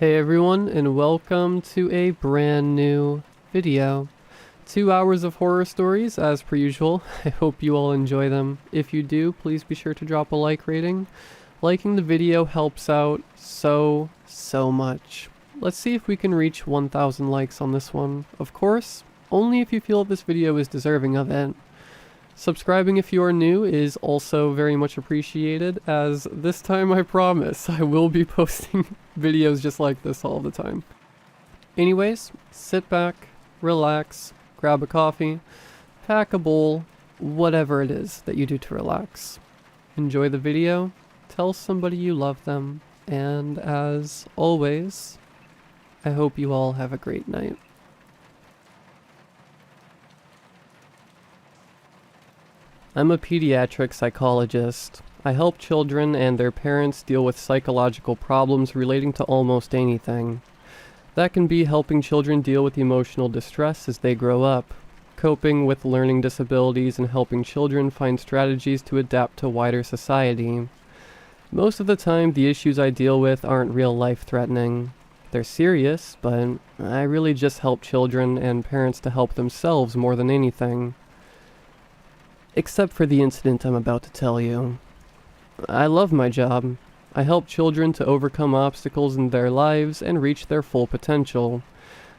Hey everyone, and welcome to a brand new video. 2 hours of horror stories, as per usual. I hope you all enjoy them. If you do, please be sure to drop a like rating. Liking the video helps out so much. Let's see if we can reach 1,000 likes on this one. Of course, only if you feel this video is deserving of it. Subscribing if you are new is also very much appreciated, as this time I promise I will be posting videos just like this all the time. Anyways, sit back, relax, grab a coffee, pack a bowl, whatever it is that you do to relax. Enjoy the video, tell somebody you love them, and as always, I hope you all have a great night. I'm a pediatric psychologist. I help children and their parents deal with psychological problems relating to almost anything. That can be helping children deal with emotional distress as they grow up, coping with learning disabilities, and helping children find strategies to adapt to wider society. Most of the time, the issues I deal with aren't real life-threatening. They're serious, but I really just help children and parents to help themselves more than anything. Except for the incident I'm about to tell you. I love my job. I help children to overcome obstacles in their lives and reach their full potential.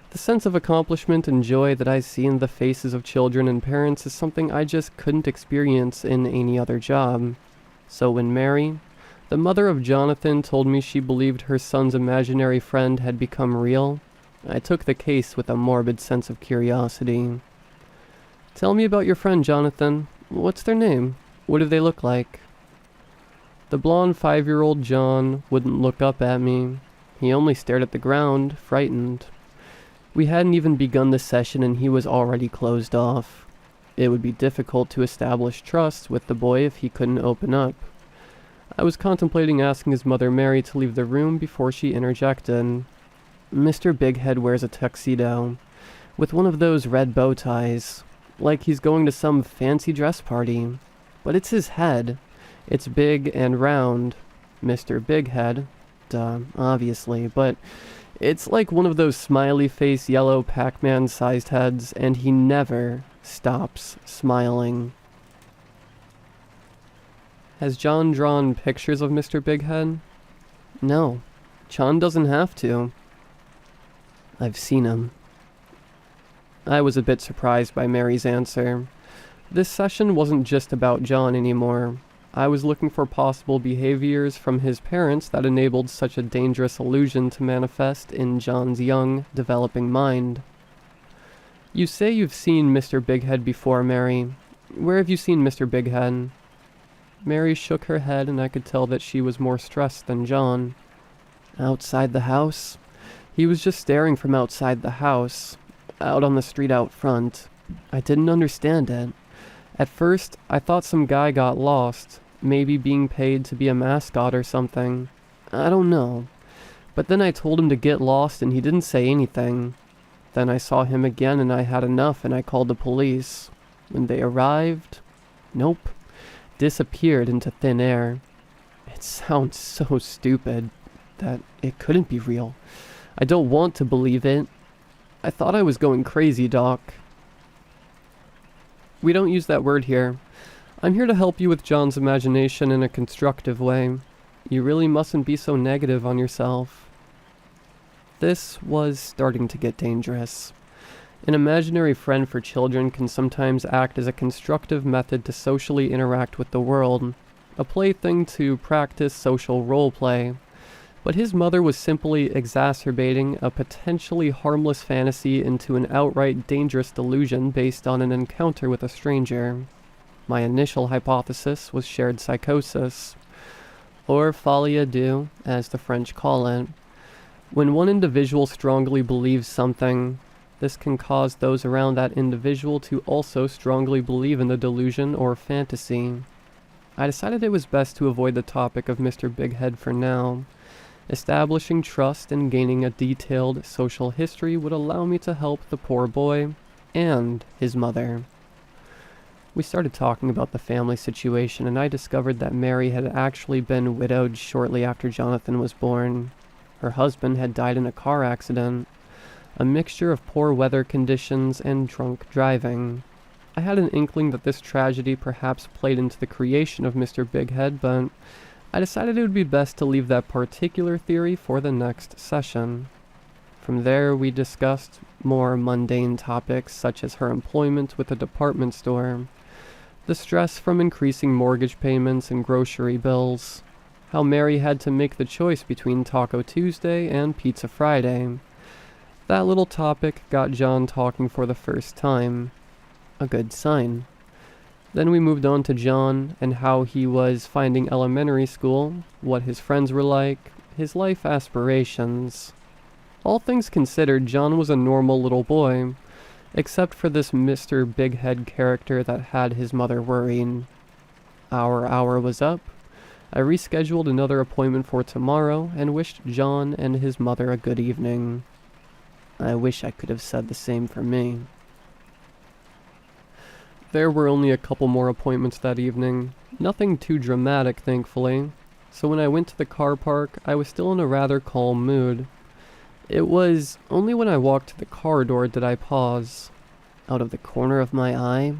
The sense of accomplishment and joy that I see in the faces of children and parents is something I just couldn't experience in any other job. So when Mary, the mother of Jonathan, told me she believed her son's imaginary friend had become real, I took the case with a morbid sense of curiosity. "Tell me about your friend, Jonathan. What's their name? What do they look like?" The blonde 5-year-old John wouldn't look up at me. He only stared at the ground, frightened. We hadn't even begun the session and he was already closed off. It would be difficult to establish trust with the boy if he couldn't open up. I was contemplating asking his mother Mary to leave the room before she interjected. "Mr. Bighead wears a tuxedo, with one of those red bow ties. Like he's going to some fancy dress party. But it's his head. It's big and round. Mr. Bighead. Duh, obviously. But it's like one of those smiley face yellow Pac-Man sized heads, and he never stops smiling." Has John drawn pictures of Mr. Bighead? No. John doesn't have to. I've seen him. I was a bit surprised by Mary's answer. This session wasn't just about John anymore. I was looking for possible behaviors from his parents that enabled such a dangerous illusion to manifest in John's young, developing mind. "You say you've seen Mr. Bighead before, Mary. Where have you seen Mr. Bighead?" Mary shook her head, and I could tell that she was more stressed than John. "Outside the house. He was just staring from outside the house. Out on the street out front. I didn't understand it. At first, I thought some guy got lost, maybe being paid to be a mascot or something. I don't know. But then I told him to get lost and he didn't say anything. Then I saw him again and I had enough and I called the police. When they arrived, nope. Disappeared into thin air. It sounds so stupid that it couldn't be real. I don't want to believe it. I thought I was going crazy, Doc." We don't use that word here. I'm here to help you with John's imagination in a constructive way. You really mustn't be so negative on yourself. This was starting to get dangerous. An imaginary friend for children can sometimes act as a constructive method to socially interact with the world, a plaything to practice social role play. But his mother was simply exacerbating a potentially harmless fantasy into an outright dangerous delusion based on an encounter with a stranger. My initial hypothesis was shared psychosis, or folie à deux, as the French call it. When one individual strongly believes something, this can cause those around that individual to also strongly believe in the delusion or fantasy. I decided it was best to avoid the topic of Mr. Bighead for now. Establishing trust and gaining a detailed social history would allow me to help the poor boy and his mother. We started talking about the family situation, and I discovered that Mary had actually been widowed shortly after Jonathan was born. Her husband had died in a car accident, a mixture of poor weather conditions and drunk driving. I had an inkling that this tragedy perhaps played into the creation of Mr. Bighead, but I decided it would be best to leave that particular theory for the next session. From there, we discussed more mundane topics such as her employment with a department store, the stress from increasing mortgage payments and grocery bills, how Mary had to make the choice between Taco Tuesday and Pizza Friday. That little topic got John talking for the first time. A good sign. Then we moved on to John and how he was finding elementary school, what his friends were like, his life aspirations. All things considered, John was a normal little boy, except for this Mr. Bighead character that had his mother worrying. Our hour was up. I rescheduled another appointment for tomorrow and wished John and his mother a good evening. I wish I could have said the same for me. There were only a couple more appointments that evening, nothing too dramatic thankfully, so when I went to the car park I was still in a rather calm mood. It was only when I walked to the car door did I pause. Out of the corner of my eye,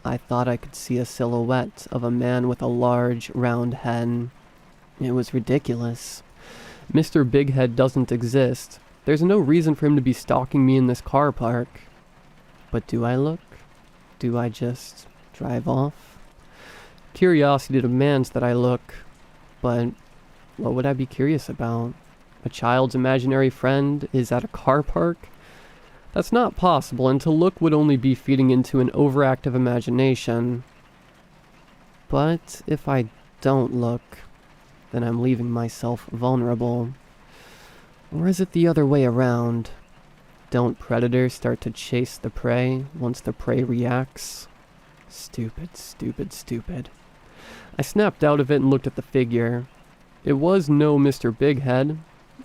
I thought I could see a silhouette of a man with a large, round head. It was ridiculous. Mr. Bighead doesn't exist. There's no reason for him to be stalking me in this car park. But do I look? Do I just drive off? Curiosity demands that I look, but what would I be curious about? A child's imaginary friend is at a car park? That's not possible, and to look would only be feeding into an overactive imagination. But if I don't look, then I'm leaving myself vulnerable. Or is it the other way around? Don't predators start to chase the prey once the prey reacts? Stupid, stupid, stupid. I snapped out of it and looked at the figure. It was no Mr. Bighead.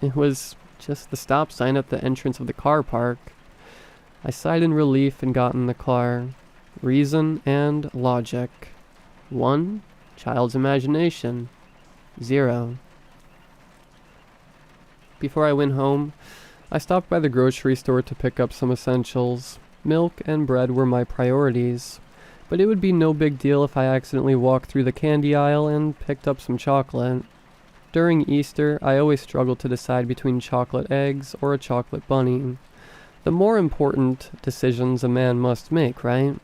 It was just the stop sign at the entrance of the car park. I sighed in relief and got in the car. Reason and logic. 1. Child's imagination. 0. Before I went home, I stopped by the grocery store to pick up some essentials. Milk and bread were my priorities, but it would be no big deal if I accidentally walked through the candy aisle and picked up some chocolate. During Easter, I always struggled to decide between chocolate eggs or a chocolate bunny. The more important decisions a man must make, right?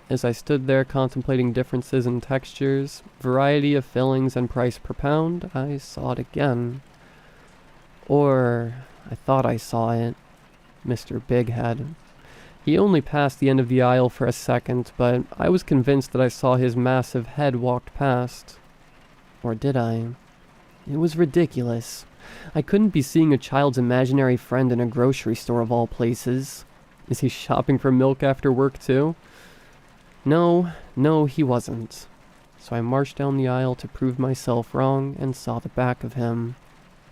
As I stood there contemplating differences in textures, variety of fillings, and price per pound, I saw it again. Or I thought I saw it. Mr. Bighead. He only passed the end of the aisle for a second, but I was convinced that I saw his massive head walked past. Or did I? It was ridiculous. I couldn't be seeing a child's imaginary friend in a grocery store of all places. Is he shopping for milk after work too? No, he wasn't. So I marched down the aisle to prove myself wrong and saw the back of him.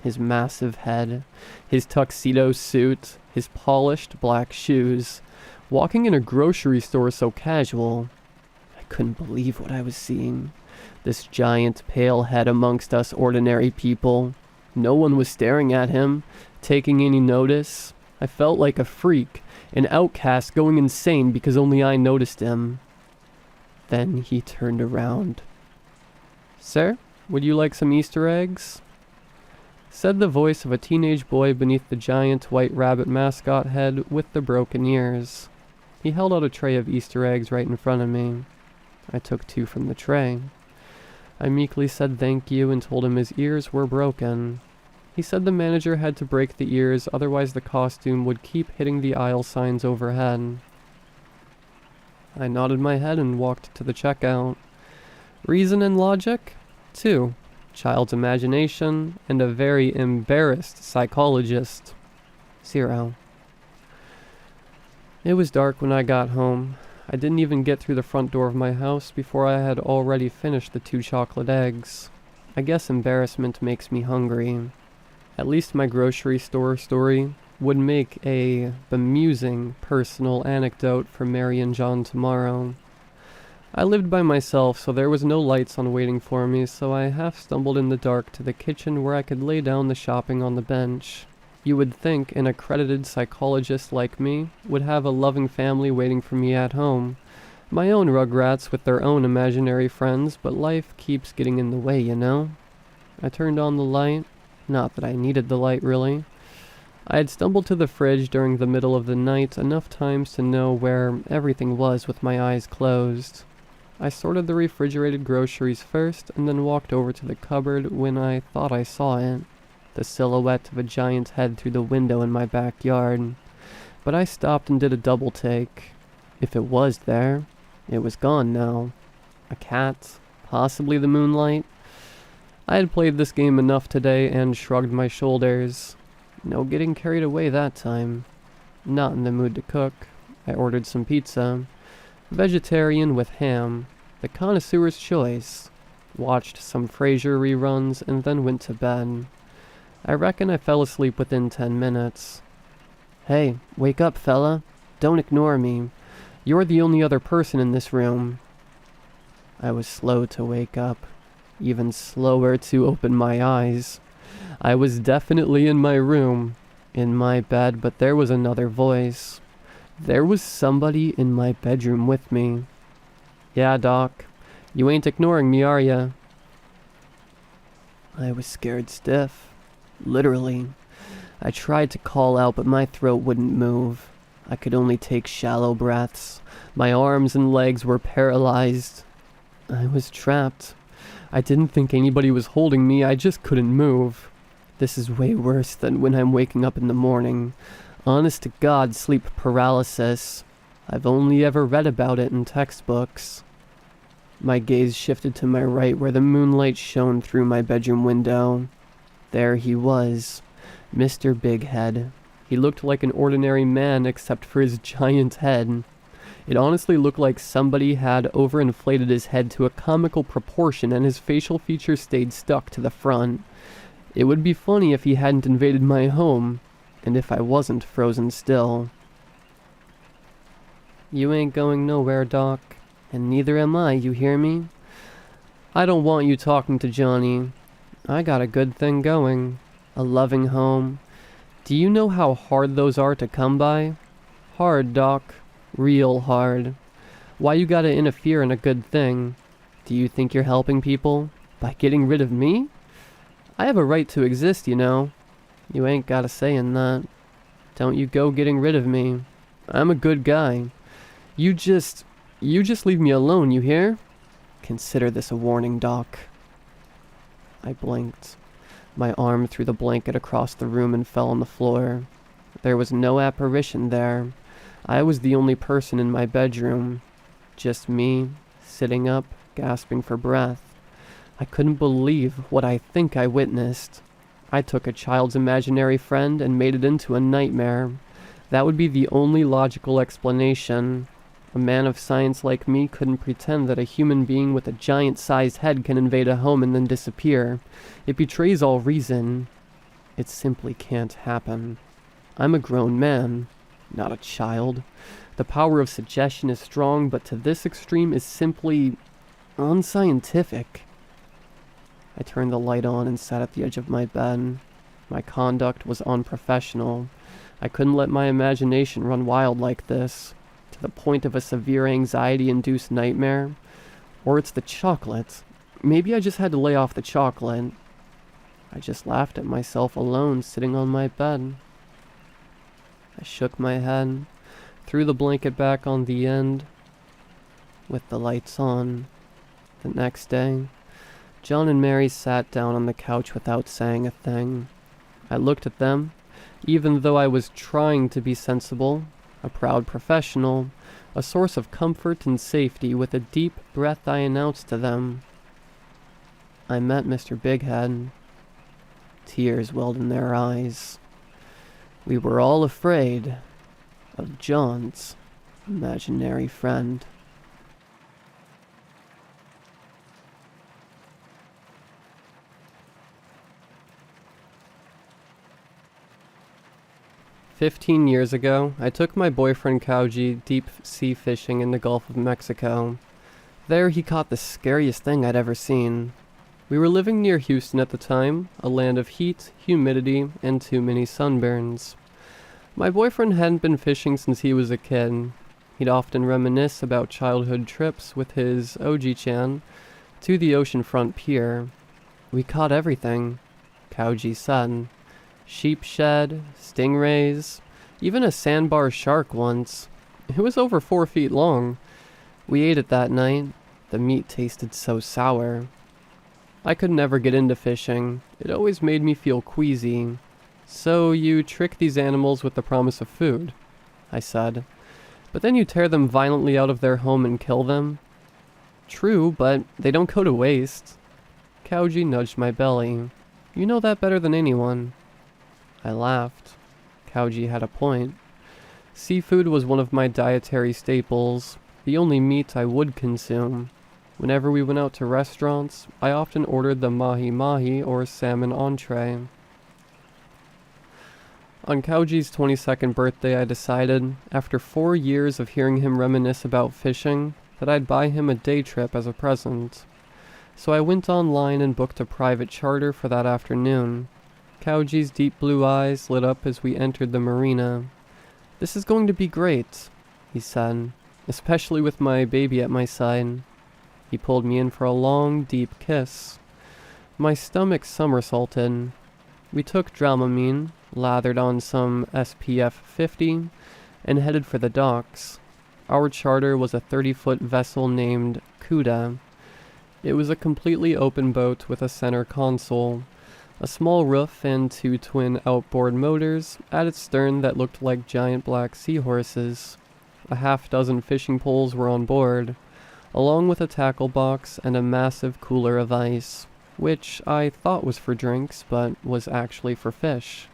His massive head, his tuxedo suit, his polished black shoes, walking in a grocery store so casual. I couldn't believe what I was seeing. This giant pale head amongst us ordinary people. No one was staring at him, taking any notice. I felt like a freak, an outcast going insane because only I noticed him. Then he turned around. "Sir, would you like some Easter eggs?" said the voice of a teenage boy beneath the giant white rabbit mascot head with the broken ears. He held out a tray of Easter eggs right in front of me. I took 2 from the tray. I meekly said thank you and told him his ears were broken. He said the manager had to break the ears, otherwise the costume would keep hitting the aisle signs overhead. I nodded my head and walked to the checkout. Reason and logic? 2. Child's imagination and a very embarrassed psychologist. 0. It was dark when I got home. I didn't even get through the front door of my house before I had already finished the 2 chocolate eggs. I guess embarrassment makes me hungry. At least my grocery store story would make a bemusing personal anecdote for Mary and John tomorrow. I lived by myself, so there was no lights on waiting for me, so I half stumbled in the dark to the kitchen where I could lay down the shopping on the bench. You would think an accredited psychologist like me would have a loving family waiting for me at home. My own rugrats with their own imaginary friends, but life keeps getting in the way, you know? I turned on the light. Not that I needed the light, really. I had stumbled to the fridge during the middle of the night enough times to know where everything was with my eyes closed. I sorted the refrigerated groceries first and then walked over to the cupboard when I thought I saw it. The silhouette of a giant head through the window in my backyard. But I stopped and did a double take. If it was there, it was gone now. A cat, possibly the moonlight. I had played this game enough today and shrugged my shoulders. No getting carried away that time. Not in the mood to cook. I ordered some pizza. Vegetarian with ham. The connoisseur's choice. Watched some Frasier reruns and then went to bed. I reckon I fell asleep within 10 minutes. Hey, wake up, fella. Don't ignore me. You're the only other person in this room. I was slow to wake up. Even slower to open my eyes. I was definitely in my room, in my bed, but there was another voice. There was somebody in my bedroom with me. Yeah, Doc. You ain't ignoring me, are ya? I was scared stiff. Literally. I tried to call out, but my throat wouldn't move. I could only take shallow breaths. My arms and legs were paralyzed. I was trapped. I didn't think anybody was holding me, I just couldn't move. This is way worse than when I'm waking up in the morning. Honest to God, sleep paralysis. I've only ever read about it in textbooks. My gaze shifted to my right where the moonlight shone through my bedroom window. There he was, Mr. Big Head. He looked like an ordinary man except for his giant head. It honestly looked like somebody had overinflated his head to a comical proportion and his facial features stayed stuck to the front. It would be funny if he hadn't invaded my home, and if I wasn't frozen still. You ain't going nowhere, Doc, and neither am I, you hear me? I don't want you talking to Johnny. I got a good thing going. A loving home. Do you know how hard those are to come by? Hard, Doc. Real hard. Why you gotta interfere in a good thing? Do you think you're helping people? By getting rid of me? I have a right to exist, you know. You ain't got a say in that. Don't you go getting rid of me. I'm a good guy. You just leave me alone, you hear? Consider this a warning, Doc. I blinked. My arm threw the blanket across the room and fell on the floor. There was no apparition there. I was the only person in my bedroom. Just me, sitting up, gasping for breath. I couldn't believe what I think I witnessed. I took a child's imaginary friend and made it into a nightmare. That would be the only logical explanation. A man of science like me couldn't pretend that a human being with a giant-sized head can invade a home and then disappear. It betrays all reason. It simply can't happen. I'm a grown man, not a child. The power of suggestion is strong, but to this extreme is simply unscientific. I turned the light on and sat at the edge of my bed. My conduct was unprofessional. I couldn't let my imagination run wild like this, to the point of a severe anxiety-induced nightmare. Or it's the chocolate. Maybe I just had to lay off the chocolate. I just laughed at myself alone, sitting on my bed. I shook my head, threw the blanket back on the end, with the lights on. The next day, John and Mary sat down on the couch without saying a thing. I looked at them, even though I was trying to be sensible, a proud professional, a source of comfort and safety. With a deep breath I announced to them, I met Mr. Bighead. Tears welled in their eyes. We were all afraid of John's imaginary friend. "15 years ago, I took my boyfriend Kauji deep sea fishing in the Gulf of Mexico. There he caught the scariest thing I'd ever seen. We were living near Houston at the time, a land of heat, humidity, and too many sunburns. My boyfriend hadn't been fishing since he was a kid. He'd often reminisce about childhood trips with his Oji-chan to the oceanfront pier. We caught everything, Kauji said. Sheep shed, stingrays, even a sandbar shark once. It was over 4 feet long. We ate it that night. The meat tasted so sour. I could never get into fishing. It always made me feel queasy. So you trick these animals with the promise of food, I said. But then you tear them violently out of their home and kill them? True, but they don't go to waste. Kauji nudged my belly. You know that better than anyone. I laughed. Kauji had a point. Seafood was one of my dietary staples, the only meat I would consume. Whenever we went out to restaurants, I often ordered the mahi-mahi or salmon entree. On Kauji's 22nd birthday, I decided, after 4 years of hearing him reminisce about fishing, that I'd buy him a day trip as a present. So I went online and booked a private charter for that afternoon. Kauji's deep blue eyes lit up as we entered the marina. "This is going to be great," he said, "especially with my baby at my side." He pulled me in for a long, deep kiss. My stomach somersaulted. We took Dramamine, lathered on some SPF 50, and headed for the docks. Our charter was a 30-foot vessel named Kuda. It was a completely open boat with a center console, a small roof and 2 twin outboard motors at its stern that looked like giant black seahorses. A half-dozen fishing poles were on board, along with a tackle box and a massive cooler of ice, which I thought was for drinks, but was actually for fish.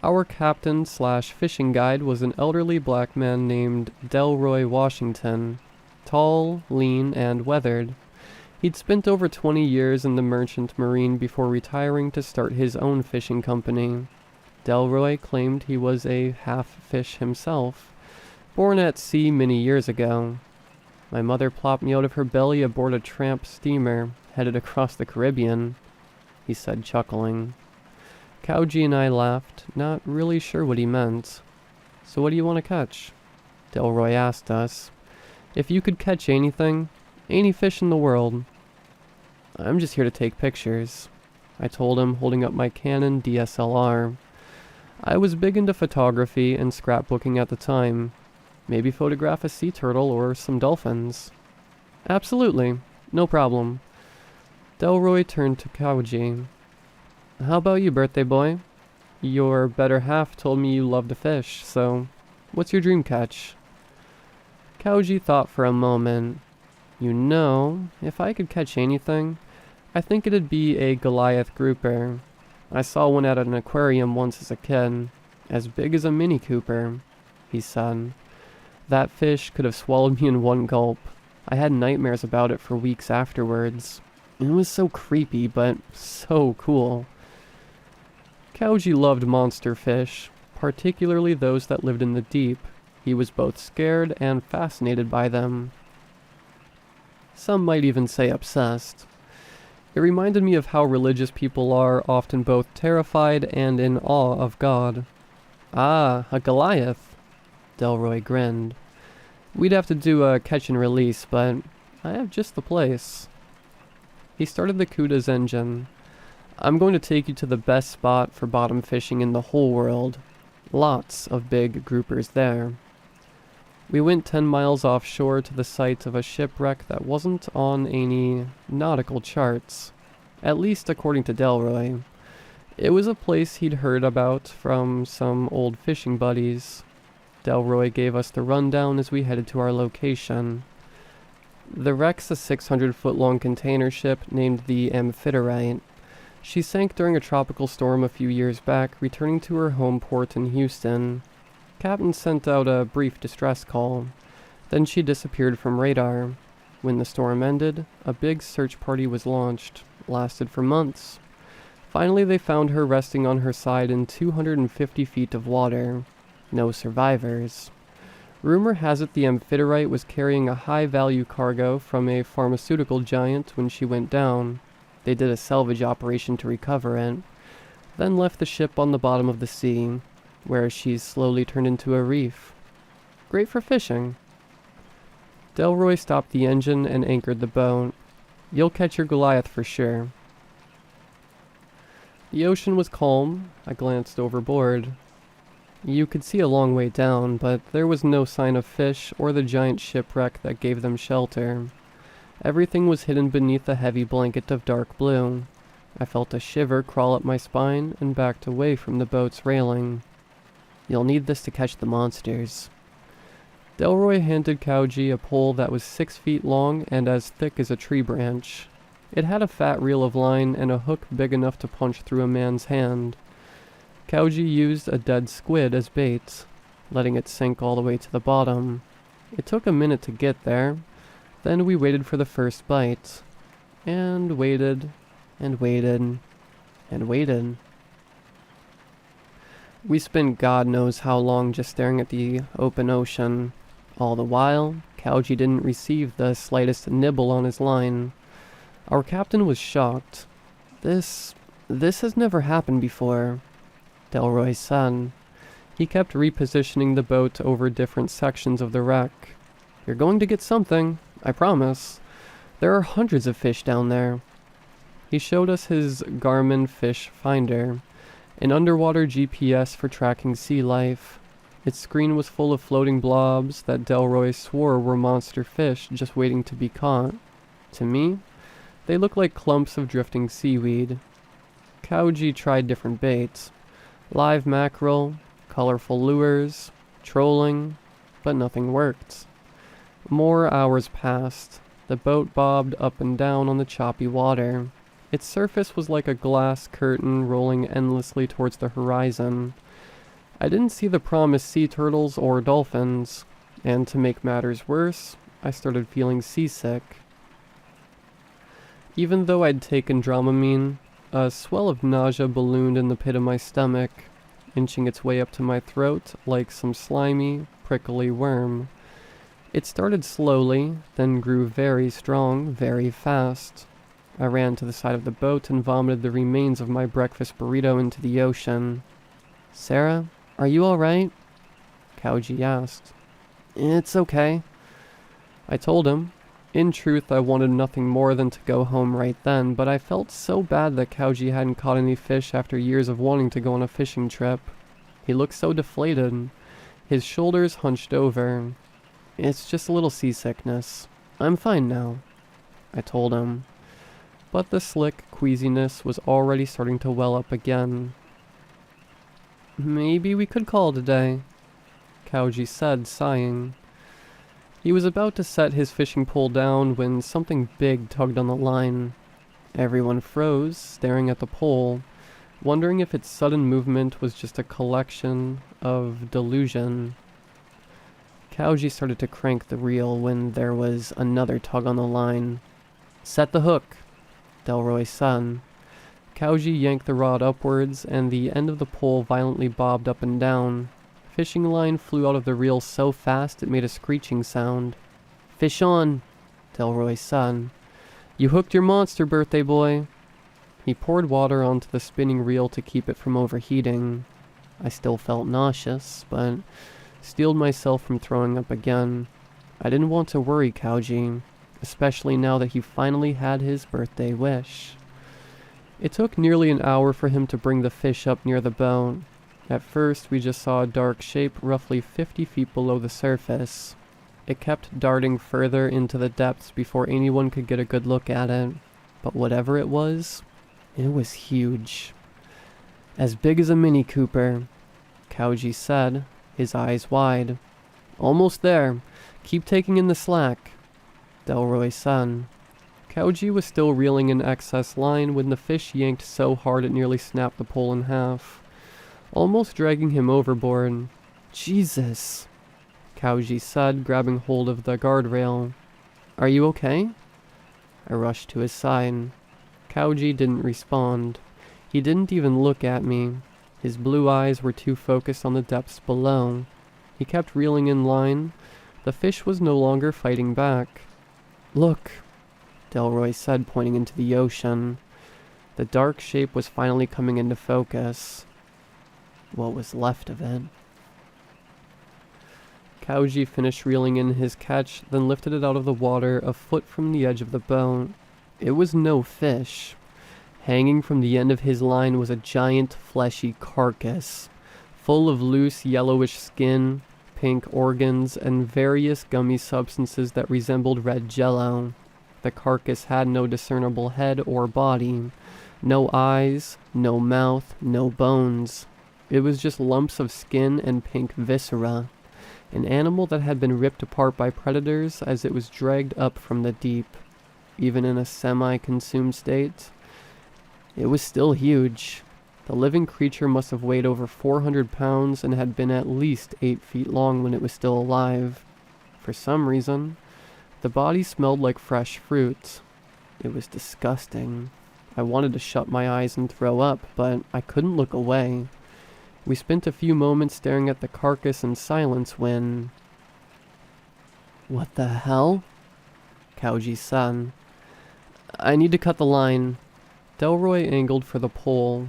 Our captain/fishing guide was an elderly black man named Delroy Washington, tall, lean, and weathered. He'd spent over 20 years in the merchant marine before retiring to start his own fishing company. Delroy claimed he was a half-fish himself, born at sea many years ago. My mother plopped me out of her belly aboard a tramp steamer headed across the Caribbean, he said, chuckling. Kauji and I laughed, not really sure what he meant. "So what do you want to catch?" Delroy asked us. "If you could catch anything, any fish in the world." "I'm just here to take pictures," I told him, holding up my Canon DSLR. I was big into photography and scrapbooking at the time. Maybe photograph a sea turtle or some dolphins. "Absolutely, no problem." Delroy turned to Kauji. "How about you, birthday boy? Your better half told me you love to fish, so what's your dream catch?" Kauji thought for a moment. "You know, if I could catch anything, I think it'd be a Goliath grouper. I saw one at an aquarium once as a kid, as big as a Mini Cooper," he said. "That fish could have swallowed me in one gulp. I had nightmares about it for weeks afterwards. It was so creepy, but so cool." Kauji loved monster fish, particularly those that lived in the deep. He was both scared and fascinated by them. Some might even say obsessed. It reminded me of how religious people are often both terrified and in awe of God. "Ah, a Goliath," Delroy grinned. "We'd have to do a catch and release, but I have just the place." He started the Kuda's engine. "I'm going to take you to the best spot for bottom fishing in the whole world. Lots of big groupers there." We went 10 miles offshore to the site of a shipwreck that wasn't on any nautical charts, at least according to Delroy. It was a place he'd heard about from some old fishing buddies. Delroy gave us the rundown as we headed to our location. The wreck's a 600-foot-long container ship named the Amphitrite. She sank during a tropical storm a few years back, returning to her home port in Houston. Captain sent out a brief distress call. Then she disappeared from radar. When the storm ended, a big search party was launched. Lasted for months. Finally, they found her resting on her side in 250 feet of water. No survivors. Rumor has it the amphitrite was carrying a high-value cargo from a pharmaceutical giant when she went down. They did a salvage operation to recover it, then left the ship on the bottom of the sea, where she's slowly turned into a reef. Great for fishing. Delroy stopped the engine and anchored the boat. You'll catch your Goliath for sure. The ocean was calm. I glanced overboard. You could see a long way down, but there was no sign of fish or the giant shipwreck that gave them shelter. Everything was hidden beneath a heavy blanket of dark blue. I felt a shiver crawl up my spine and backed away from the boat's railing. You'll need this to catch the monsters. Delroy handed Kauji a pole that was 6 feet long and as thick as a tree branch. It had a fat reel of line and a hook big enough to punch through a man's hand. Kauji used a dead squid as bait, letting it sink all the way to the bottom. It took a minute to get there. Then we waited for the first bite. And waited, and waited, and waited. We spent God knows how long just staring at the open ocean. All the while, Kauji didn't receive the slightest nibble on his line. Our captain was shocked. This has never happened before, Delroy said. He kept repositioning the boat over different sections of the wreck. You're going to get something, I promise. There are hundreds of fish down there. He showed us his Garmin fish finder, an underwater GPS for tracking sea life. Its screen was full of floating blobs that Delroy swore were monster fish just waiting to be caught. To me, they looked like clumps of drifting seaweed. Kauji tried different baits. Live mackerel, colorful lures, trolling, but nothing worked. More hours passed. The boat bobbed up and down on the choppy water. Its surface was like a glass curtain rolling endlessly towards the horizon. I didn't see the promised sea turtles or dolphins, and to make matters worse, I started feeling seasick. Even though I'd taken Dramamine, a swell of nausea ballooned in the pit of my stomach, inching its way up to my throat like some slimy, prickly worm. It started slowly, then grew very strong, very fast. I ran to the side of the boat and vomited the remains of my breakfast burrito into the ocean. Sarah, are you alright? Kauji asked. It's okay, I told him. In truth, I wanted nothing more than to go home right then, but I felt so bad that Kauji hadn't caught any fish after years of wanting to go on a fishing trip. He looked so deflated, his shoulders hunched over. It's just a little seasickness. I'm fine now, I told him. But the slick queasiness was already starting to well up again. Maybe we could call it a day, Kauji said, sighing. He was about to set his fishing pole down when something big tugged on the line. Everyone froze, staring at the pole, wondering if its sudden movement was just a collection of delusion. Kauji started to crank the reel when there was another tug on the line. Set the hook, Delroy said. Kauji yanked the rod upwards, and the end of the pole violently bobbed up and down. Fishing line flew out of the reel so fast it made a screeching sound. Fish on, Delroy said. You hooked your monster, birthday boy. He poured water onto the spinning reel to keep it from overheating. I still felt nauseous, but steeled myself from throwing up again. I didn't want to worry Kauji, especially now that he finally had his birthday wish. It took nearly an hour for him to bring the fish up near the boat. At first, we just saw a dark shape roughly 50 feet below the surface. It kept darting further into the depths before anyone could get a good look at it. But whatever it was huge. As big as a Mini Cooper, Kauji said, his eyes wide. Almost there. Keep taking in the slack, Delroy said. Kauji was still reeling in excess line when the fish yanked so hard it nearly snapped the pole in half, almost dragging him overboard. Jesus, Kauji said, grabbing hold of the guardrail. Are you okay? I rushed to his side. Kauji didn't respond. He didn't even look at me. His blue eyes were too focused on the depths below. He kept reeling in line. The fish was no longer fighting back. "Look," Delroy said, pointing into the ocean. The dark shape was finally coming into focus. What was left of it. Kauji finished reeling in his catch, then lifted it out of the water a foot from the edge of the boat. It was no fish. Hanging from the end of his line was a giant fleshy carcass, full of loose yellowish skin, pink organs, and various gummy substances that resembled red jello. The carcass had no discernible head or body, no eyes, no mouth, no bones. It was just lumps of skin and pink viscera, an animal that had been ripped apart by predators as it was dragged up from the deep. Even in a semi-consumed state, it was still huge. The living creature must have weighed over 400 pounds and had been at least 8 feet long when it was still alive. For some reason, the body smelled like fresh fruit. It was disgusting. I wanted to shut my eyes and throw up, but I couldn't look away. We spent a few moments staring at the carcass in silence when... "What the hell?" Kauji said. "I need to cut the line." Delroy angled for the pole.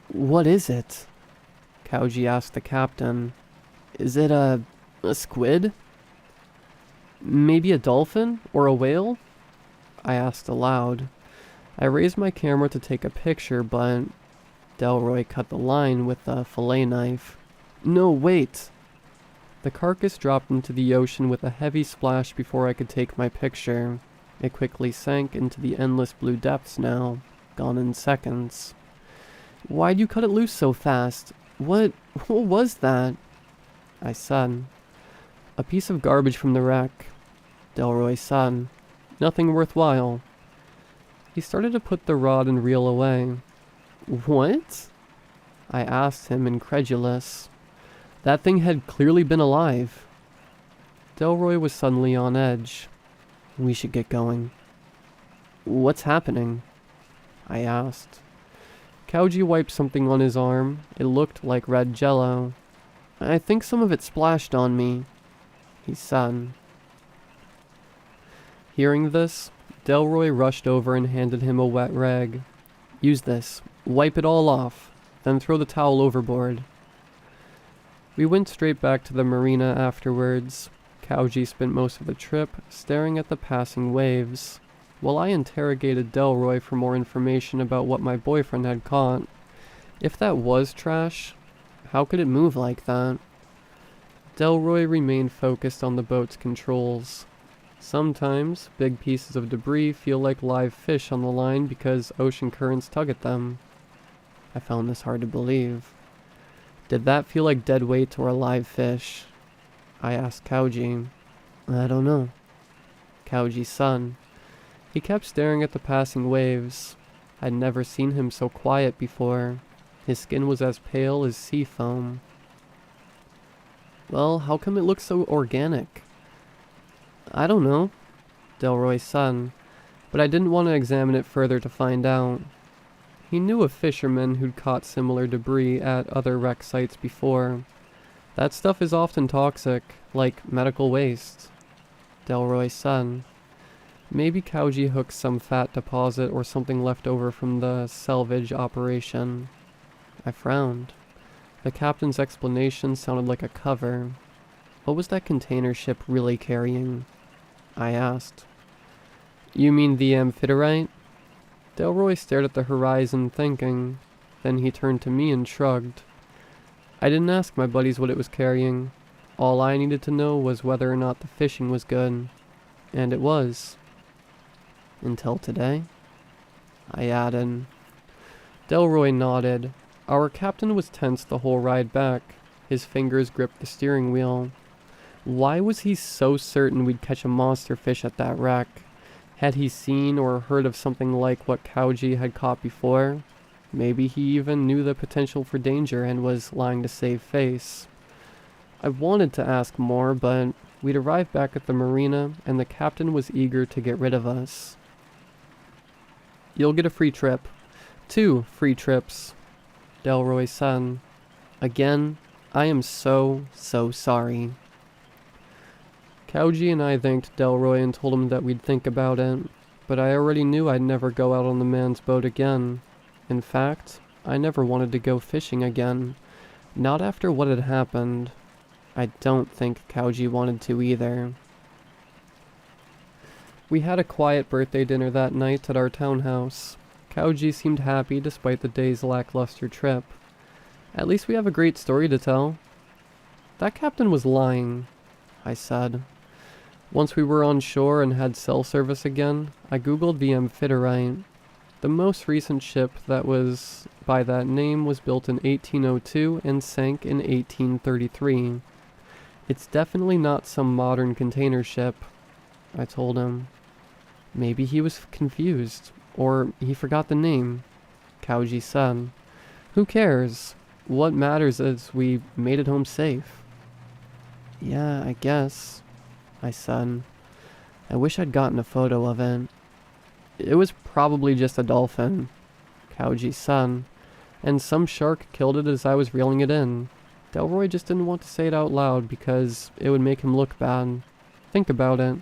"What is it?" Kauji asked the captain. "Is it a squid? Maybe a dolphin? Or a whale?" I asked aloud. I raised my camera to take a picture, but Delroy cut the line with a fillet knife. "No, wait!" The carcass dropped into the ocean with a heavy splash before I could take my picture. It quickly sank into the endless blue depths now, gone in seconds. "Why'd you cut it loose so fast? What was that?" I said. "A piece of garbage from the wreck," Delroy said. "Nothing worthwhile." He started to put the rod and reel away. "What?" I asked him, incredulous. That thing had clearly been alive. Delroy was suddenly on edge. "We should get going." "What's happening?" I asked. Kauji wiped something on his arm. It looked like red jello. "I think some of it splashed on me," he said. Hearing this, Delroy rushed over and handed him a wet rag. "Use this. Wipe it all off. Then throw the towel overboard." We went straight back to the marina afterwards. Kauji spent most of the trip staring at the passing waves, while I interrogated Delroy for more information about what my boyfriend had caught. If that was trash, how could it move like that? Delroy remained focused on the boat's controls. Sometimes, big pieces of debris feel like live fish on the line because ocean currents tug at them. I found this hard to believe. Did that feel like dead weight or a live fish? I asked Kauji. "I don't know," Kauji said. He kept staring at the passing waves. I'd never seen him so quiet before. His skin was as pale as sea foam. "Well, how come it looks so organic?" "I don't know," Delroy said, but I didn't want to examine it further to find out. He knew of fishermen who'd caught similar debris at other wreck sites before. That stuff is often toxic, like medical waste, Delroy said. Maybe Kauji hooked some fat deposit or something left over from the salvage operation. I frowned. The captain's explanation sounded like a cover. What was that container ship really carrying? I asked. "You mean the amphitrite?" Delroy stared at the horizon, thinking. Then he turned to me and shrugged. I didn't ask my buddies what it was carrying. All I needed to know was whether or not the fishing was good. And it was. Until today, I added. Delroy nodded. Our captain was tense the whole ride back. His fingers gripped the steering wheel. Why was he so certain we'd catch a monster fish at that wreck? Had he seen or heard of something like what Kauji had caught before? Maybe he even knew the potential for danger and was lying to save face. I wanted to ask more, but we'd arrived back at the marina, and the captain was eager to get rid of us. "You'll get a free trip. 2 free trips," Delroy said. Again, I am so sorry. Kauji and I thanked Delroy and told him that we'd think about it, but I already knew I'd never go out on the man's boat again. In fact, I never wanted to go fishing again. Not after what had happened. I don't think Kauji wanted to either. We had a quiet birthday dinner that night at our townhouse. Kauji seemed happy despite the day's lackluster trip. At least we have a great story to tell. That captain was lying, I said. Once we were on shore and had cell service again, I googled the Amphitrite. The most recent ship that was by that name was built in 1802 and sank in 1833. It's definitely not some modern container ship, I told him. Maybe he was confused, or he forgot the name, Kauji said. Who cares? What matters is we made it home safe. Yeah, I guess, I said. I wish I'd gotten a photo of it. It was probably just a dolphin, Kauji said, and some shark killed it as I was reeling it in. Delroy just didn't want to say it out loud because it would make him look bad. Think about it.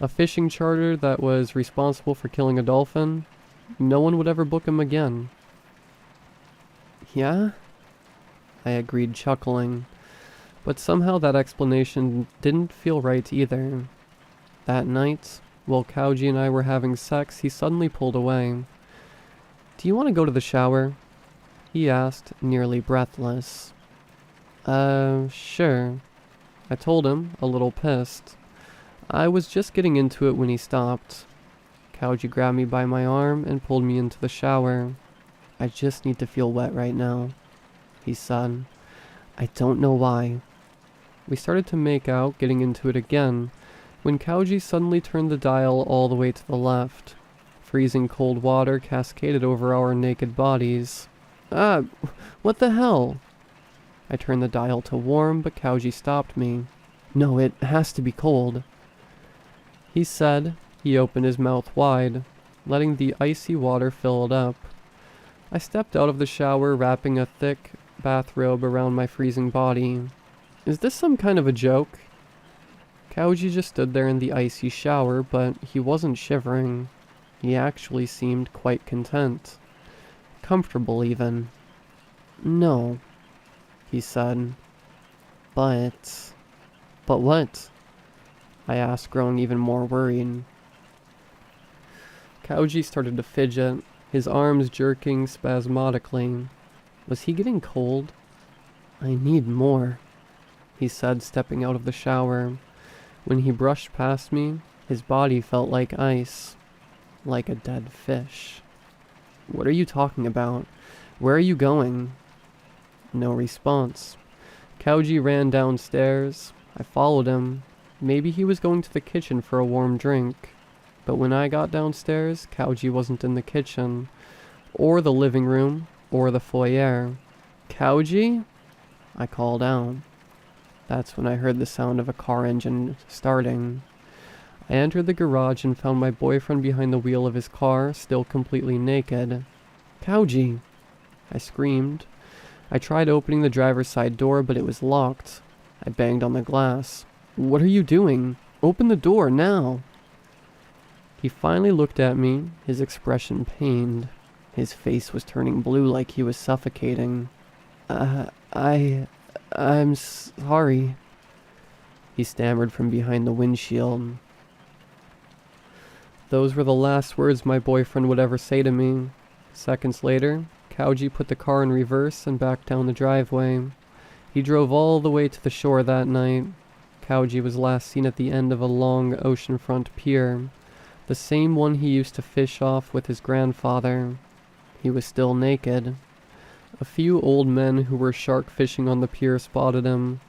A fishing charter that was responsible for killing a dolphin, no one would ever book him again. Yeah? I agreed, chuckling. But somehow that explanation didn't feel right either. That night, while Kauji and I were having sex, he suddenly pulled away. Do you want to go to the shower? He asked, nearly breathless. Sure. I told him, a little pissed. I was just getting into it when he stopped. Kauji grabbed me by my arm and pulled me into the shower. I just need to feel wet right now, he said. I don't know why. We started to make out, getting into it again, when Kauji suddenly turned the dial all the way to the left. Freezing cold water cascaded over our naked bodies. Ah, what the hell? I turned the dial to warm, but Kauji stopped me. No, it has to be cold. He said. He opened his mouth wide, letting the icy water fill it up. I stepped out of the shower, wrapping a thick bathrobe around my freezing body. Is this some kind of a joke? Kauji just stood there in the icy shower, but he wasn't shivering. He actually seemed quite content. Comfortable, even. No, he said. But what? I asked, growing even more worried. Kauji started to fidget, his arms jerking spasmodically. Was he getting cold? I need more, he said, stepping out of the shower. When he brushed past me, his body felt like ice, like a dead fish. What are you talking about? Where are you going? No response. Kauji ran downstairs. I followed him. Maybe he was going to the kitchen for a warm drink. But when I got downstairs, Kauji wasn't in the kitchen, or the living room, or the foyer. Kauji? I called out. That's when I heard the sound of a car engine starting. I entered the garage and found my boyfriend behind the wheel of his car, still completely naked. Kauji! I screamed. I tried opening the driver's side door, but it was locked. I banged on the glass. What are you doing? Open the door, now! He finally looked at me, his expression pained. His face was turning blue like he was suffocating. I'm sorry, he stammered from behind the windshield. Those were the last words my boyfriend would ever say to me. Seconds later, Kauji put the car in reverse and backed down the driveway. He drove all the way to the shore that night. Kauji was last seen at the end of a long oceanfront pier, the same one he used to fish off with his grandfather. He was still naked. A few old men who were shark fishing on the pier spotted him.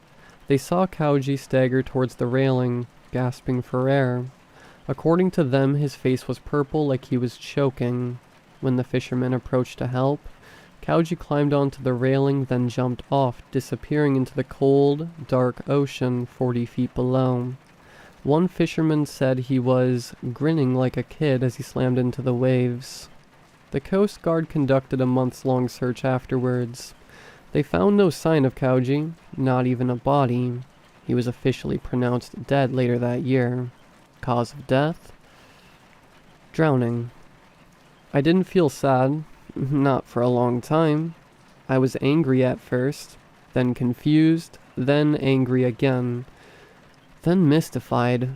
They saw Kauji stagger towards the railing, gasping for air. According to them, his face was purple like he was choking. When the fishermen approached to help, Kauji climbed onto the railing, then jumped off, disappearing into the cold, dark ocean 40 feet below. One fisherman said he was grinning like a kid as he slammed into the waves. The Coast Guard conducted a months-long search afterwards. They found no sign of Kauji, not even a body. He was officially pronounced dead later that year. Cause of death? Drowning. I didn't feel sad, not for a long time. I was angry at first, then confused, then angry again, then mystified.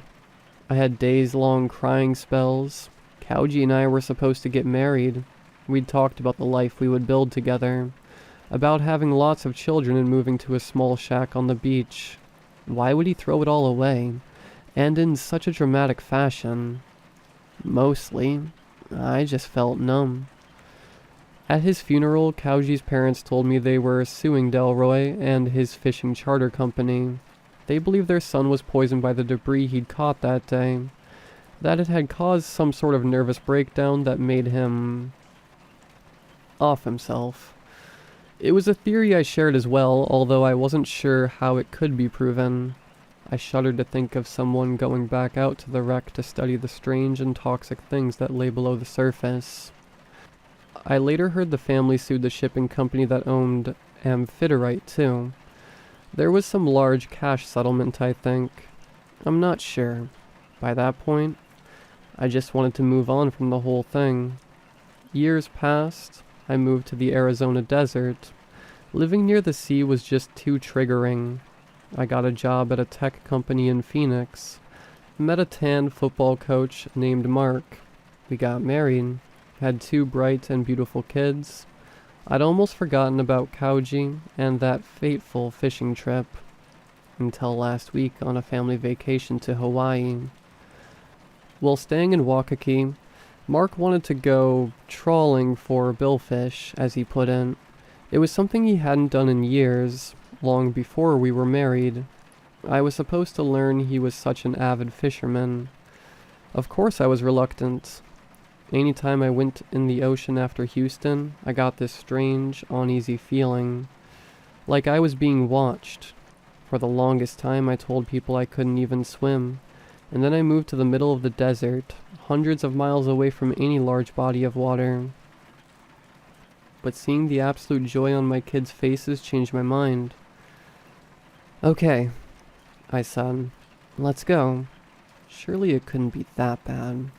I had days-long crying spells. Kauji and I were supposed to get married. We'd talked about the life we would build together, about having lots of children and moving to a small shack on the beach. Why would he throw it all away? And in such a dramatic fashion? Mostly, I just felt numb. At his funeral, Kauji's parents told me they were suing Delroy and his fishing charter company. They believed their son was poisoned by the debris he'd caught that day, that it had caused some sort of nervous breakdown that made him off himself. It was a theory I shared as well, although I wasn't sure how it could be proven. I shuddered to think of someone going back out to the wreck to study the strange and toxic things that lay below the surface. I later heard the family sued the shipping company that owned Amphitrite too. There was some large cash settlement, I think. I'm not sure. By that point, I just wanted to move on from the whole thing. Years passed. I moved to the Arizona desert. Living near the sea was just too triggering. I got a job at a tech company in Phoenix. Met a tan football coach named Mark. We got married. Had 2 bright and beautiful kids. I'd almost forgotten about Kauji and that fateful fishing trip, until last week on a family vacation to Hawaii. While staying in Waikiki, Mark wanted to go trawling for billfish, as he put it. It was something he hadn't done in years, long before we were married. I was supposed to learn he was such an avid fisherman. Of course I was reluctant. Anytime I went in the ocean after Houston, I got this strange, uneasy feeling, like I was being watched. For the longest time I told people I couldn't even swim, and then I moved to the middle of the desert, hundreds of miles away from any large body of water. But seeing the absolute joy on my kids' faces changed my mind. "Okay," I said, "let's go." Surely it couldn't be that bad.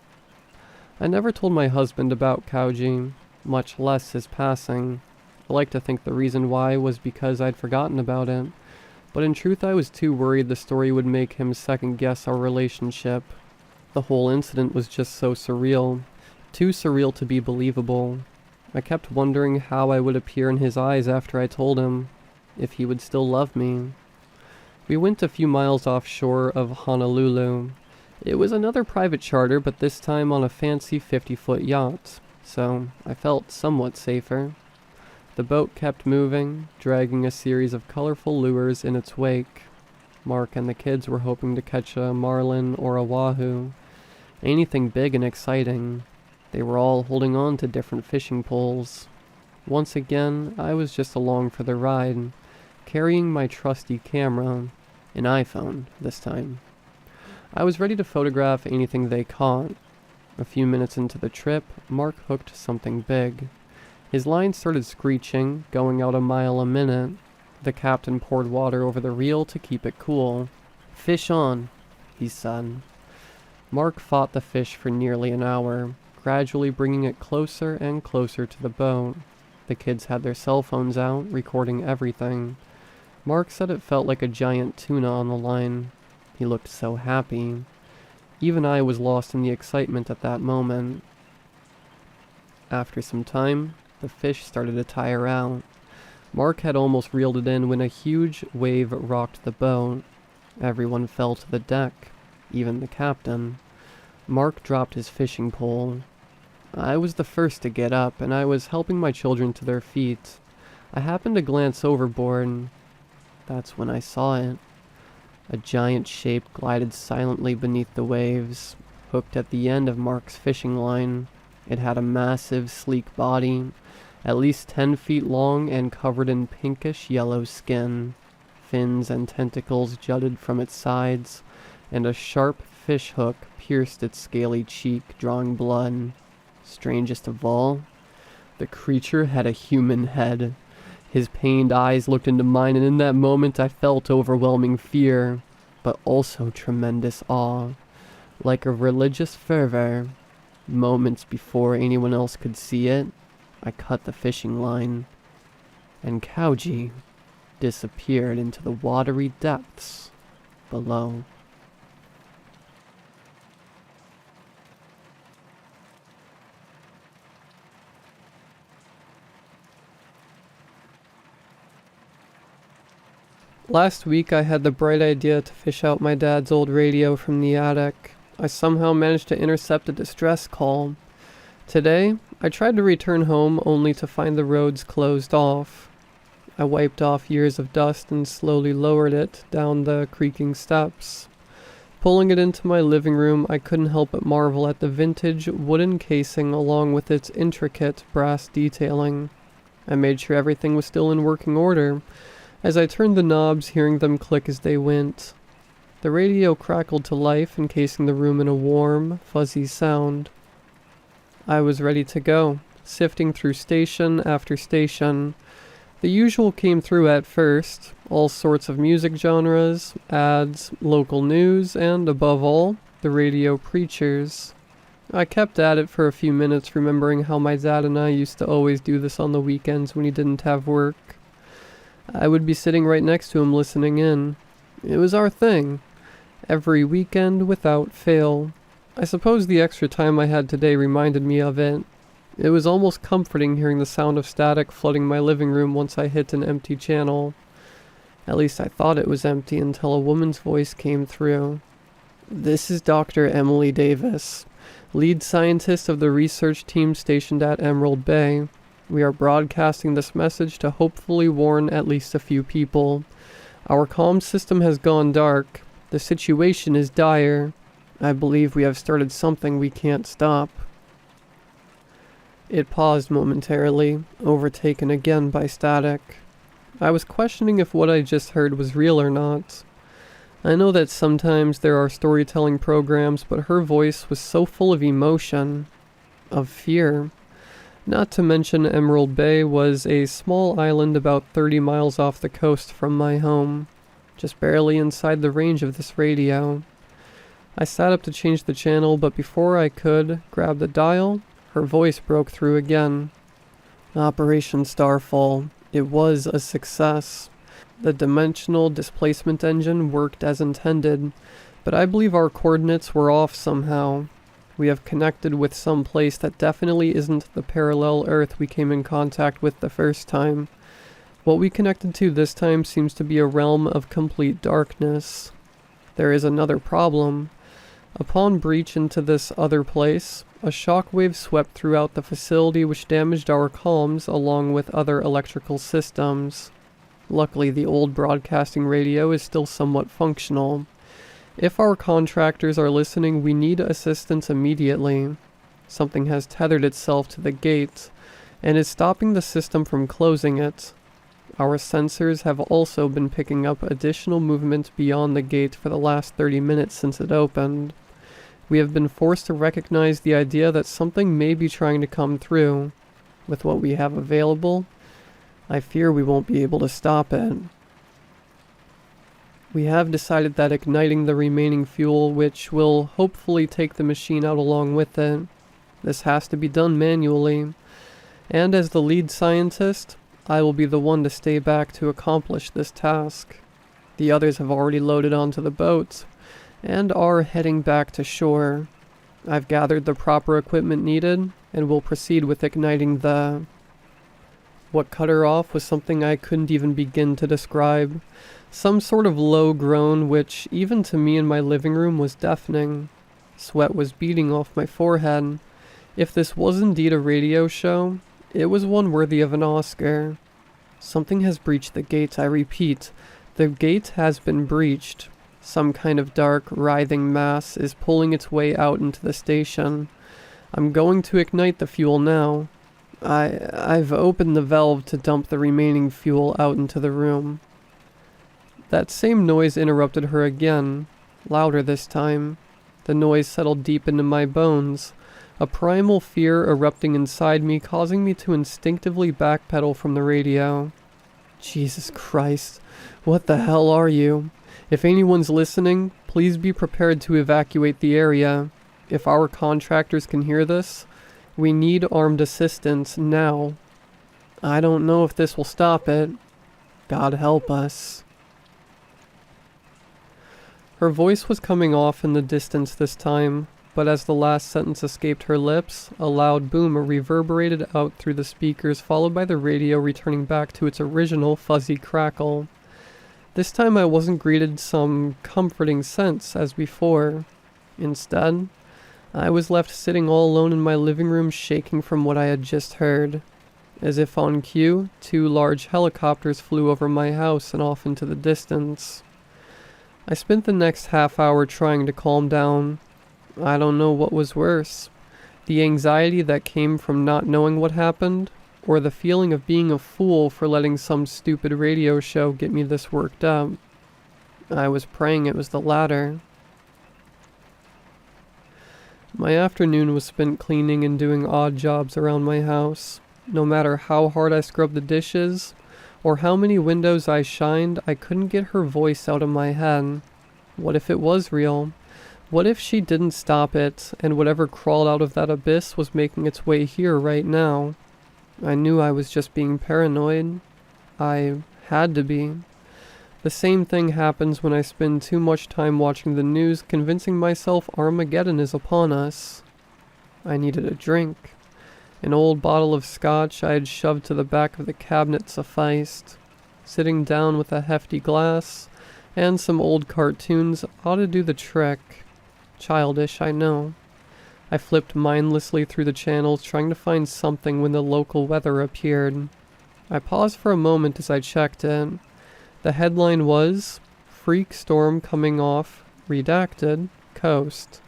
I never told my husband about Kauji, much less his passing. I like to think the reason why was because I'd forgotten about it, but in truth I was too worried the story would make him second-guess our relationship. The whole incident was just so surreal, too surreal to be believable. I kept wondering how I would appear in his eyes after I told him, if he would still love me. We went a few miles offshore of Honolulu. It was another private charter, but this time on a fancy 50-foot yacht, so I felt somewhat safer. The boat kept moving, dragging a series of colorful lures in its wake. Mark and the kids were hoping to catch a marlin or a wahoo, anything big and exciting. They were all holding on to different fishing poles. Once again, I was just along for the ride, carrying my trusty camera, an iPhone this time. I was ready to photograph anything they caught. A few minutes into the trip, Mark hooked something big. His line started screeching, going out a mile a minute. The captain poured water over the reel to keep it cool. "Fish on," he said. Mark fought the fish for nearly an hour, gradually bringing it closer and closer to the boat. The kids had their cell phones out, recording everything. Mark said it felt like a giant tuna on the line. He looked so happy. Even I was lost in the excitement at that moment. After some time, the fish started to tire out. Mark had almost reeled it in when a huge wave rocked the boat. Everyone fell to the deck, even the captain. Mark dropped his fishing pole. I was the first to get up, and I was helping my children to their feet. I happened to glance overboard. That's when I saw it. A giant shape glided silently beneath the waves, hooked at the end of Mark's fishing line. It had a massive, sleek body, at least 10 feet long and covered in pinkish yellow skin. Fins and tentacles jutted from its sides, and a sharp fish hook pierced its scaly cheek, drawing blood. Strangest of all, the creature had a human head. His pained eyes looked into mine, and in that moment I felt overwhelming fear, but also tremendous awe, like a religious fervor. Moments before anyone else could see it, I cut the fishing line, and Kauji disappeared into the watery depths below. Last week I had the bright idea to fish out my dad's old radio from the attic. I somehow managed to intercept a distress call. Today, I tried to return home only to find the roads closed off. I wiped off years of dust and slowly lowered it down the creaking steps. Pulling it into my living room, I couldn't help but marvel at the vintage wooden casing along with its intricate brass detailing. I made sure everything was still in working order, as I turned the knobs, hearing them click as they went. The radio crackled to life, encasing the room in a warm, fuzzy sound. I was ready to go, sifting through station after station. The usual came through at first, all sorts of music genres, ads, local news, and, above all, the radio preachers. I kept at it for a few minutes, remembering how my dad and I used to always do this on the weekends when he didn't have work. I would be sitting right next to him listening in. It was our thing. Every weekend without fail. I suppose the extra time I had today reminded me of it. It was almost comforting hearing the sound of static flooding my living room once I hit an empty channel. At least I thought it was empty until a woman's voice came through. "This is Dr. Emily Davis, lead scientist of the research team stationed at Emerald Bay. We are broadcasting this message to hopefully warn at least a few people. Our comm system has gone dark. The situation is dire. I believe we have started something we can't stop." It paused momentarily, overtaken again by static. I was questioning if what I just heard was real or not. I know that sometimes there are storytelling programs, but her voice was so full of emotion, of fear. Not to mention Emerald Bay was a small island about 30 miles off the coast from my home, just barely inside the range of this radio. I sat up to change the channel, but before I could grab the dial, her voice broke through again. "Operation Starfall. It was a success. The dimensional displacement engine worked as intended, but I believe our coordinates were off somehow. We have connected with some place that definitely isn't the parallel Earth we came in contact with the first time. What we connected to this time seems to be a realm of complete darkness. There is another problem. Upon breach into this other place, a shockwave swept throughout the facility which damaged our comms along with other electrical systems. Luckily, the old broadcasting radio is still somewhat functional. If our contractors are listening, we need assistance immediately. Something has tethered itself to the gate, and is stopping the system from closing it. Our sensors have also been picking up additional movement beyond the gate for the last 30 minutes since it opened. We have been forced to recognize the idea that something may be trying to come through. With what we have available, I fear we won't be able to stop it. We have decided that igniting the remaining fuel, which will hopefully take the machine out along with it, this has to be done manually. And as the lead scientist, I will be the one to stay back to accomplish this task. The others have already loaded onto the boat, and are heading back to shore. I've gathered the proper equipment needed, and will proceed with igniting the... What cut her off was something I couldn't even begin to describe. Some sort of low groan which, even to me in my living room, was deafening. Sweat was beading off my forehead. If this was indeed a radio show, it was one worthy of an Oscar. Something has breached the gate, I repeat. The gate has been breached. Some kind of dark, writhing mass is pulling its way out into the station. I'm going to ignite the fuel now. I've opened the valve to dump the remaining fuel out into the room. That same noise interrupted her again, louder this time. The noise settled deep into my bones, a primal fear erupting inside me, causing me to instinctively backpedal from the radio. Jesus Christ, what the hell are you? If anyone's listening, please be prepared to evacuate the area. If our contractors can hear this, we need armed assistance now. I don't know if this will stop it. God help us. Her voice was coming off in the distance this time, but as the last sentence escaped her lips, a loud boom reverberated out through the speakers, followed by the radio returning back to its original fuzzy crackle. This time I wasn't greeted some comforting sense as before. Instead, I was left sitting all alone in my living room, shaking from what I had just heard. As if on cue, 2 large helicopters flew over my house and off into the distance. I spent the next half hour trying to calm down. I don't know what was worse, the anxiety that came from not knowing what happened, or the feeling of being a fool for letting some stupid radio show get me this worked up. I was praying it was the latter. My afternoon was spent cleaning and doing odd jobs around my house. No matter how hard I scrubbed the dishes, or how many windows I shined, I couldn't get her voice out of my head. What if it was real? What if she didn't stop it, and whatever crawled out of that abyss was making its way here right now? I knew I was just being paranoid. I had to be. The same thing happens when I spend too much time watching the news, convincing myself Armageddon is upon us. I needed a drink. An old bottle of scotch I had shoved to the back of the cabinet sufficed. Sitting down with a hefty glass and some old cartoons ought to do the trick. Childish, I know. I flipped mindlessly through the channels, trying to find something when the local weather appeared. I paused for a moment as I checked it. The headline was, "Freak Storm Coming Off, Redacted, Coast."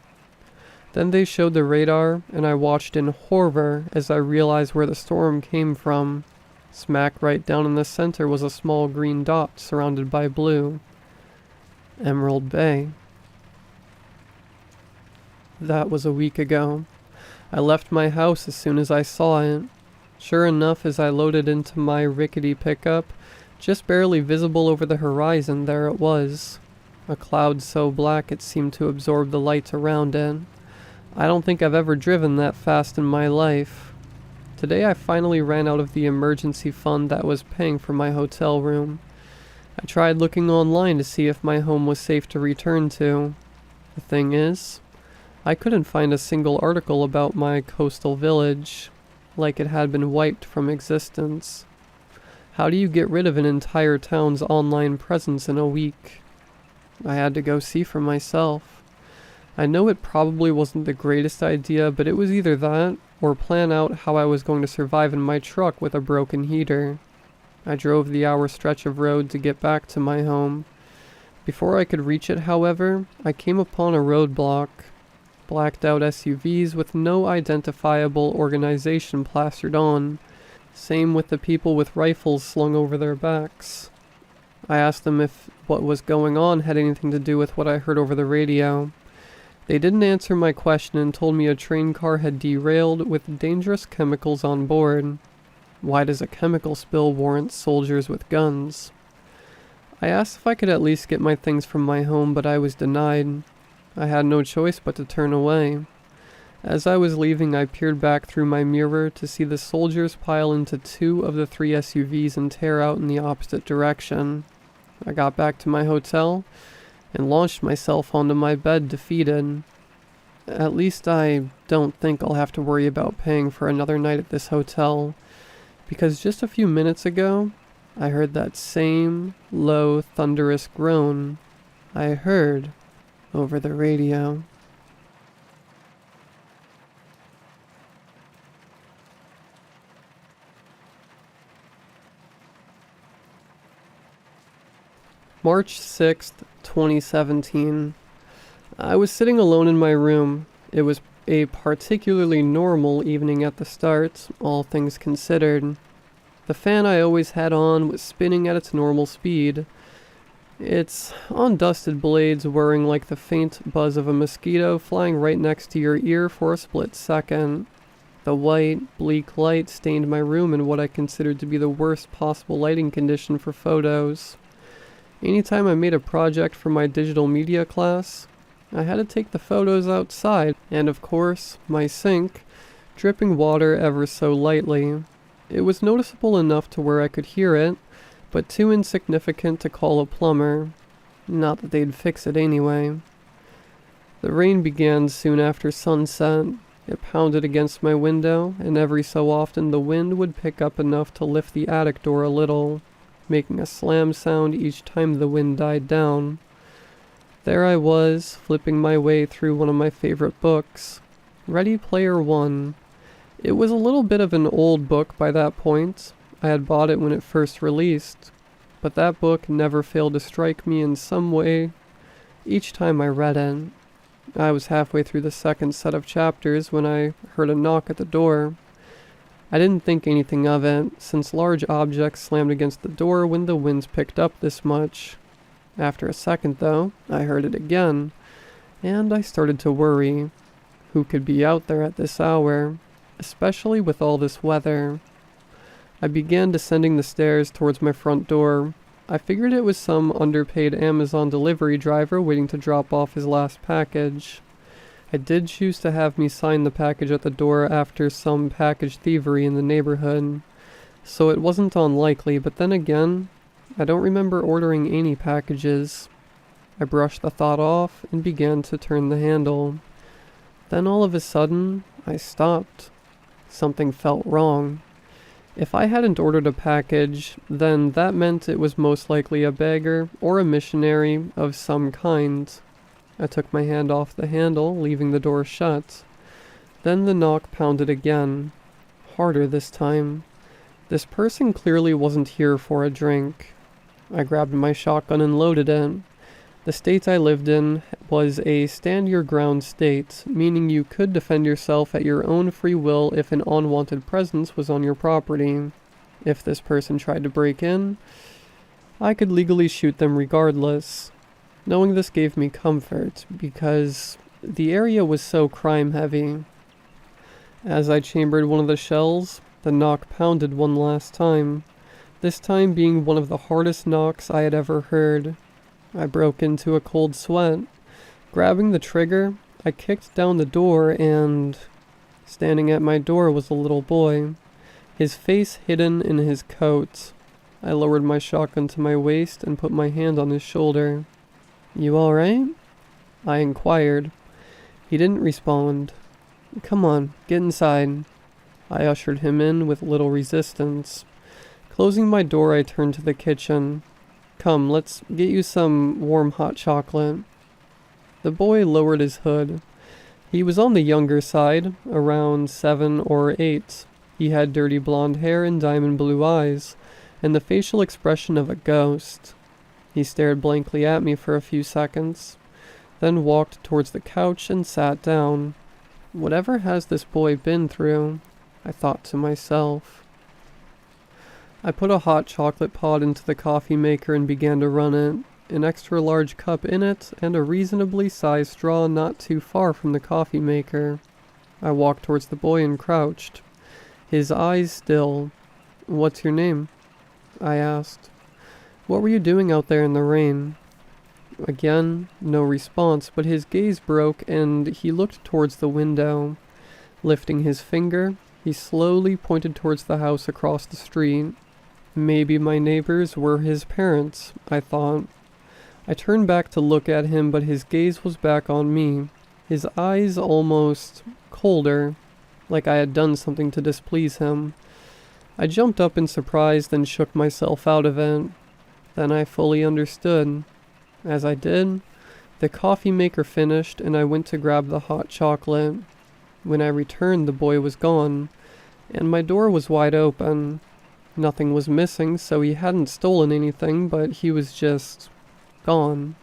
Then they showed the radar, and I watched in horror as I realized where the storm came from. Smack right down in the center was a small green dot surrounded by blue. Emerald Bay. That was a week ago. I left my house as soon as I saw it. Sure enough, as I loaded into my rickety pickup, just barely visible over the horizon, there it was. A cloud so black it seemed to absorb the lights around it. I don't think I've ever driven that fast in my life. Today I finally ran out of the emergency fund that was paying for my hotel room. I tried looking online to see if my home was safe to return to. The thing is, I couldn't find a single article about my coastal village, like it had been wiped from existence. How do you get rid of an entire town's online presence in a week? I had to go see for myself. I know it probably wasn't the greatest idea, but it was either that, or plan out how I was going to survive in my truck with a broken heater. I drove the hour stretch of road to get back to my home. Before I could reach it, however, I came upon a roadblock. Blacked out SUVs with no identifiable organization plastered on. Same with the people with rifles slung over their backs. I asked them if what was going on had anything to do with what I heard over the radio. They didn't answer my question and told me a train car had derailed with dangerous chemicals on board. Why does a chemical spill warrant soldiers with guns? I asked if I could at least get my things from my home, but I was denied. I had no choice but to turn away. As I was leaving, I peered back through my mirror to see the soldiers pile into 2 of the 3 SUVs and tear out in the opposite direction. I got back to my hotel and launched myself onto my bed defeated. At least I don't think I'll have to worry about paying for another night at this hotel, because just a few minutes ago, I heard that same low, thunderous groan I heard over the radio. March 6th, 2017. I was sitting alone in my room. It was a particularly normal evening at the start, all things considered. The fan I always had on was spinning at its normal speed, its undusted blades whirring like the faint buzz of a mosquito flying right next to your ear for a split second. The white, bleak light stained my room in what I considered to be the worst possible lighting condition for photos. Anytime I made a project for my digital media class, I had to take the photos outside, and of course, my sink, dripping water ever so lightly. It was noticeable enough to where I could hear it, but too insignificant to call a plumber. Not that they'd fix it anyway. The rain began soon after sunset. It pounded against my window, and every so often the wind would pick up enough to lift the attic door a little, making a slam sound each time the wind died down. There I was, flipping my way through one of my favorite books, Ready Player One. It was a little bit of an old book by that point. I had bought it when it first released, but that book never failed to strike me in some way each time I read it. I was halfway through the second set of chapters when I heard a knock at the door. I didn't think anything of it, since large objects slammed against the door when the winds picked up this much. After a second, though, I heard it again, and I started to worry. Who could be out there at this hour, especially with all this weather? I began descending the stairs towards my front door. I figured it was some underpaid Amazon delivery driver waiting to drop off his last package. I did choose to have me sign the package at the door after some package thievery in the neighborhood, so it wasn't unlikely, but then again, I don't remember ordering any packages. I brushed the thought off and began to turn the handle. Then all of a sudden, I stopped. Something felt wrong. If I hadn't ordered a package, then that meant it was most likely a beggar or a missionary of some kind. I took my hand off the handle, leaving the door shut. Then the knock pounded again, harder this time. This person clearly wasn't here for a drink. I grabbed my shotgun and loaded it. The state I lived in was a stand-your-ground state, meaning you could defend yourself at your own free will if an unwanted presence was on your property. If this person tried to break in, I could legally shoot them regardless. Knowing this gave me comfort, because the area was so crime-heavy. As I chambered one of the shells, the knock pounded one last time, this time being one of the hardest knocks I had ever heard. I broke into a cold sweat. Grabbing the trigger, I kicked down the door and... standing at my door was a little boy, his face hidden in his coat. I lowered my shotgun to my waist and put my hand on his shoulder. "You alright?" I inquired. He didn't respond. "Come on, get inside." I ushered him in with little resistance. Closing my door, I turned to the kitchen. "Come, let's get you some warm hot chocolate." The boy lowered his hood. He was on the younger side, around 7 or 8. He had dirty blonde hair and diamond blue eyes, and the facial expression of a ghost. He stared blankly at me for a few seconds, then walked towards the couch and sat down. Whatever has this boy been through? I thought to myself. I put a hot chocolate pod into the coffee maker and began to run it, an extra large cup in it, and a reasonably sized straw not too far from the coffee maker. I walked towards the boy and crouched, his eyes still. "What's your name?" I asked. "What were you doing out there in the rain?" Again, no response, but his gaze broke and he looked towards the window. Lifting his finger, he slowly pointed towards the house across the street. Maybe my neighbors were his parents, I thought. I turned back to look at him, but his gaze was back on me, his eyes almost colder, like I had done something to displease him. I jumped up in surprise, then shook myself out of it. Then I fully understood. As I did, the coffee maker finished, and I went to grab the hot chocolate. When I returned, the boy was gone, and my door was wide open. Nothing was missing, so he hadn't stolen anything, but he was just gone.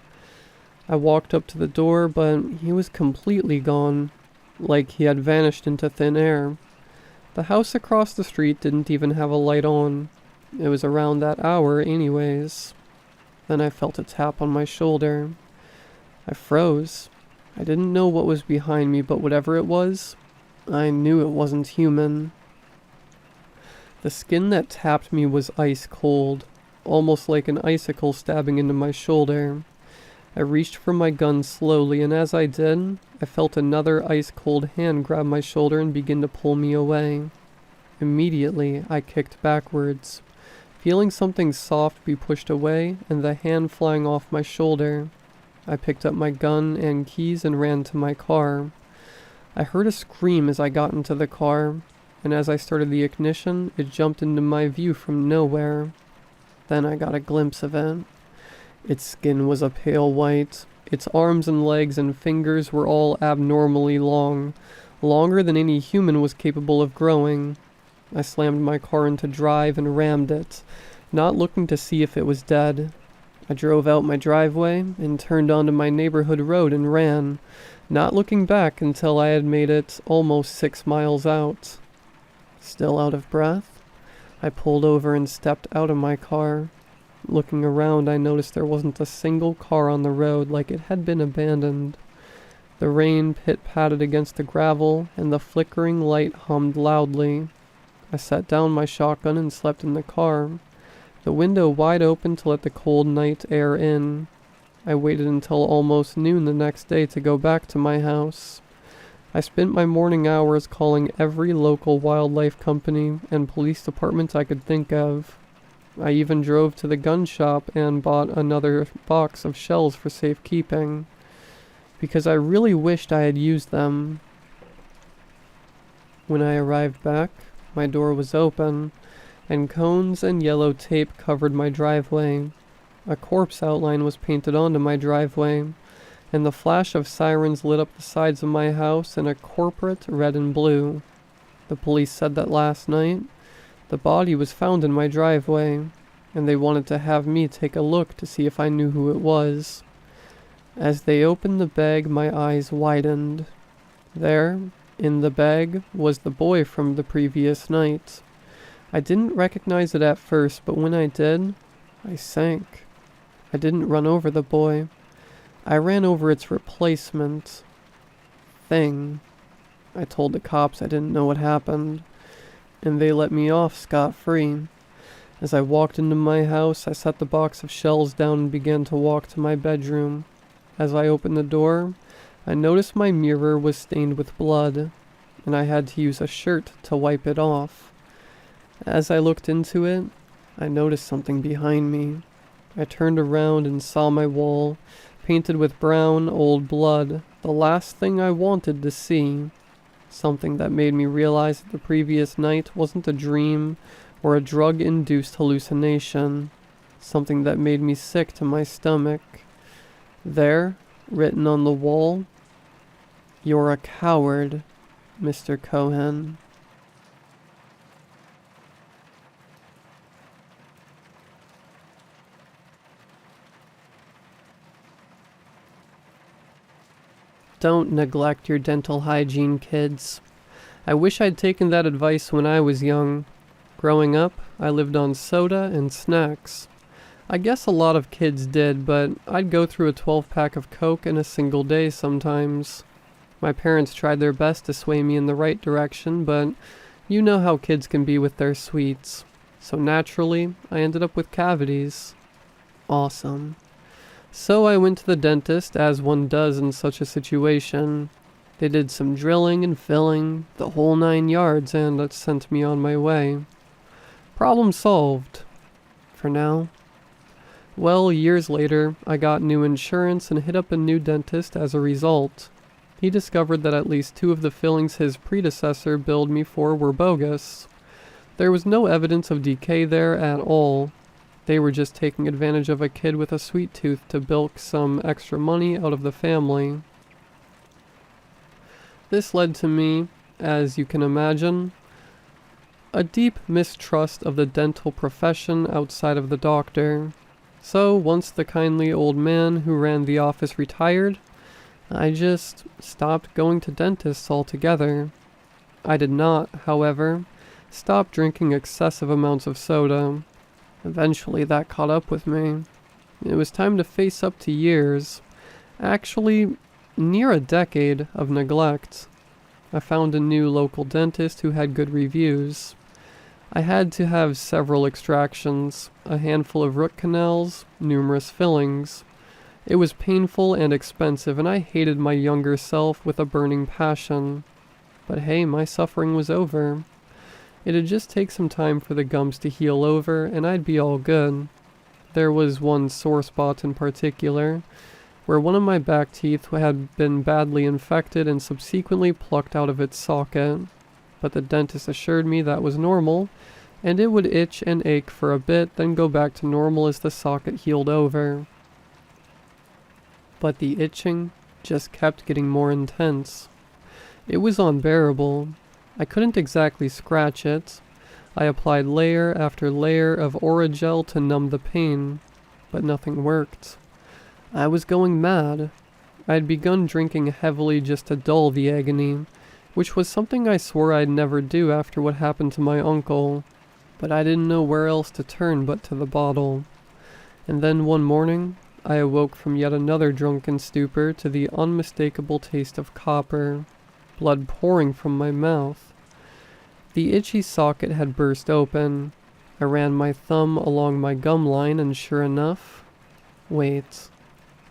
I walked up to the door, but he was completely gone, like he had vanished into thin air. The house across the street didn't even have a light on. It was around that hour anyways. Then I felt a tap on my shoulder. I froze. I didn't know what was behind me, but whatever it was, I knew it wasn't human. The skin that tapped me was ice cold, almost like an icicle stabbing into my shoulder. I reached for my gun slowly, and as I did, I felt another ice-cold hand grab my shoulder and begin to pull me away. Immediately, I kicked backwards, feeling something soft be pushed away and the hand flying off my shoulder. I picked up my gun and keys and ran to my car. I heard a scream as I got into the car, and as I started the ignition, it jumped into my view from nowhere. Then I got a glimpse of it. Its skin was a pale white. Its arms and legs and fingers were all abnormally long, longer than any human was capable of growing. I slammed my car into drive and rammed it, not looking to see if it was dead. I drove out my driveway and turned onto my neighborhood road and ran, not looking back until I had made it almost 6 miles out. Still out of breath, I pulled over and stepped out of my car. Looking around, I noticed there wasn't a single car on the road, like it had been abandoned. The rain pit-patted against the gravel, and the flickering light hummed loudly. I set down my shotgun and slept in the car, the window wide open to let the cold night air in. I waited until almost noon the next day to go back to my house. I spent my morning hours calling every local wildlife company and police department I could think of. I even drove to the gun shop and bought another box of shells for safekeeping, because I really wished I had used them. When I arrived back, my door was open, and cones and yellow tape covered my driveway. A corpse outline was painted onto my driveway, and the flash of sirens lit up the sides of my house in a corporate red and blue. The police said that last night, the body was found in my driveway, and they wanted to have me take a look to see if I knew who it was. As they opened the bag, my eyes widened. There, in the bag, was the boy from the previous night. I didn't recognize it at first, but when I did, I sank. I didn't run over the boy. I ran over its replacement thing. I told the cops I didn't know what happened, and they let me off scot-free. As I walked into my house, I set the box of shells down and began to walk to my bedroom. As I opened the door, I noticed my mirror was stained with blood, and I had to use a shirt to wipe it off. As I looked into it, I noticed something behind me. I turned around and saw my wall, painted with brown, old blood, the last thing I wanted to see. Something that made me realize that the previous night wasn't a dream or a drug-induced hallucination. Something that made me sick to my stomach. There, written on the wall, "You're a coward, Mr. Cohen." Don't neglect your dental hygiene, kids. I wish I'd taken that advice when I was young. Growing up, I lived on soda and snacks. I guess a lot of kids did, but I'd go through a 12-pack of Coke in a single day sometimes. My parents tried their best to sway me in the right direction, but you know how kids can be with their sweets. So naturally, I ended up with cavities. Awesome. So I went to the dentist, as one does in such a situation. They did some drilling and filling, the whole 9 yards, and it sent me on my way. Problem solved. For now. Well, years later, I got new insurance and hit up a new dentist as a result. He discovered that at least 2 of the fillings his predecessor billed me for were bogus. There was no evidence of decay there at all. They were just taking advantage of a kid with a sweet tooth to bilk some extra money out of the family. This led to me, as you can imagine, a deep mistrust of the dental profession outside of the doctor. So once the kindly old man who ran the office retired, I just stopped going to dentists altogether. I did not, however, stop drinking excessive amounts of soda. Eventually that caught up with me. It was time to face up to years, actually near a decade of neglect. I found a new local dentist who had good reviews. I had to have several extractions, a handful of root canals, numerous fillings. It was painful and expensive, and I hated my younger self with a burning passion. But hey, my suffering was over. It'd just take some time for the gums to heal over, and I'd be all good. There was one sore spot in particular, where one of my back teeth had been badly infected and subsequently plucked out of its socket. But the dentist assured me that was normal, and it would itch and ache for a bit, then go back to normal as the socket healed over. But the itching just kept getting more intense. It was unbearable. I couldn't exactly scratch it. I applied layer after layer of Oragel to numb the pain, but nothing worked. I was going mad. I had begun drinking heavily just to dull the agony, which was something I swore I'd never do after what happened to my uncle, but I didn't know where else to turn but to the bottle. And then one morning, I awoke from yet another drunken stupor to the unmistakable taste of copper, blood pouring from my mouth. The itchy socket had burst open. I ran my thumb along my gum line and sure enough... Wait,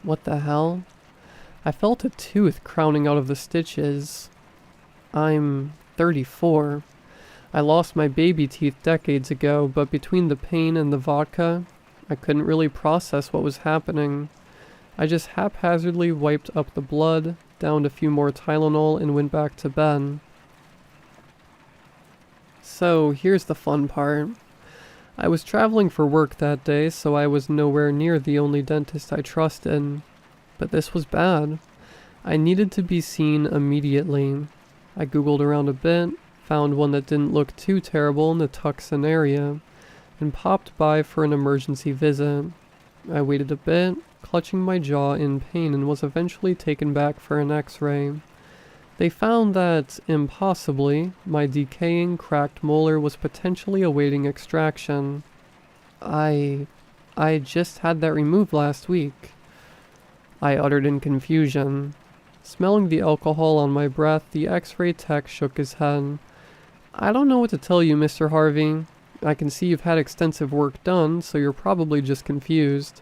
what the hell? I felt a tooth crowning out of the stitches. I'm 34. I lost my baby teeth decades ago, but between the pain and the vodka, I couldn't really process what was happening. I just haphazardly wiped up the blood, downed a few more Tylenol, and went back to bed. So, here's the fun part. I was traveling for work that day, so I was nowhere near the only dentist I trusted. But this was bad. I needed to be seen immediately. I googled around a bit, found one that didn't look too terrible in the Tucson area, and popped by for an emergency visit. I waited a bit, clutching my jaw in pain, and was eventually taken back for an x-ray. They found that, impossibly, my decaying, cracked molar was potentially awaiting extraction. I just had that removed last week. I uttered in confusion. Smelling the alcohol on my breath, the x-ray tech shook his head. I don't know what to tell you, Mr. Harvey. I can see you've had extensive work done, so you're probably just confused.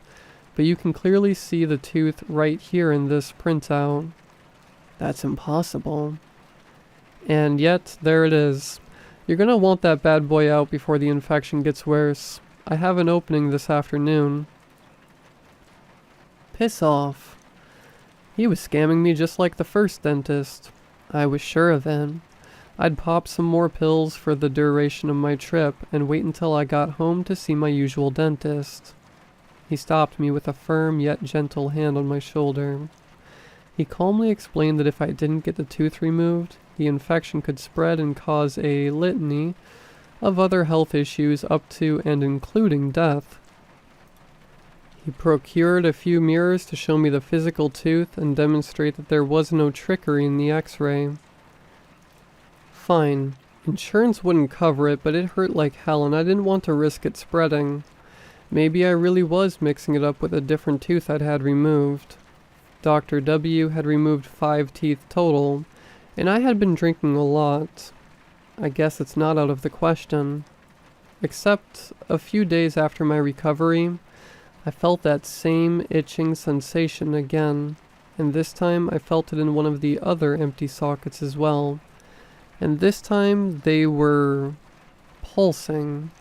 But you can clearly see the tooth right here in this printout. That's impossible. And yet, there it is. You're gonna want that bad boy out before the infection gets worse. I have an opening this afternoon. Piss off. He was scamming me just like the first dentist. I was sure of it. I'd pop some more pills for the duration of my trip and wait until I got home to see my usual dentist. He stopped me with a firm yet gentle hand on my shoulder. He calmly explained that if I didn't get the tooth removed, the infection could spread and cause a litany of other health issues up to and including death. He procured a few mirrors to show me the physical tooth and demonstrate that there was no trickery in the x-ray. Fine. Insurance wouldn't cover it, but it hurt like hell and I didn't want to risk it spreading. Maybe I really was mixing it up with a different tooth I'd had removed. Dr. W had removed 5 teeth total, and I had been drinking a lot. I guess it's not out of the question. Except, a few days after my recovery, I felt that same itching sensation again, and this time I felt it in one of the other empty sockets as well. And this time, they were pulsing.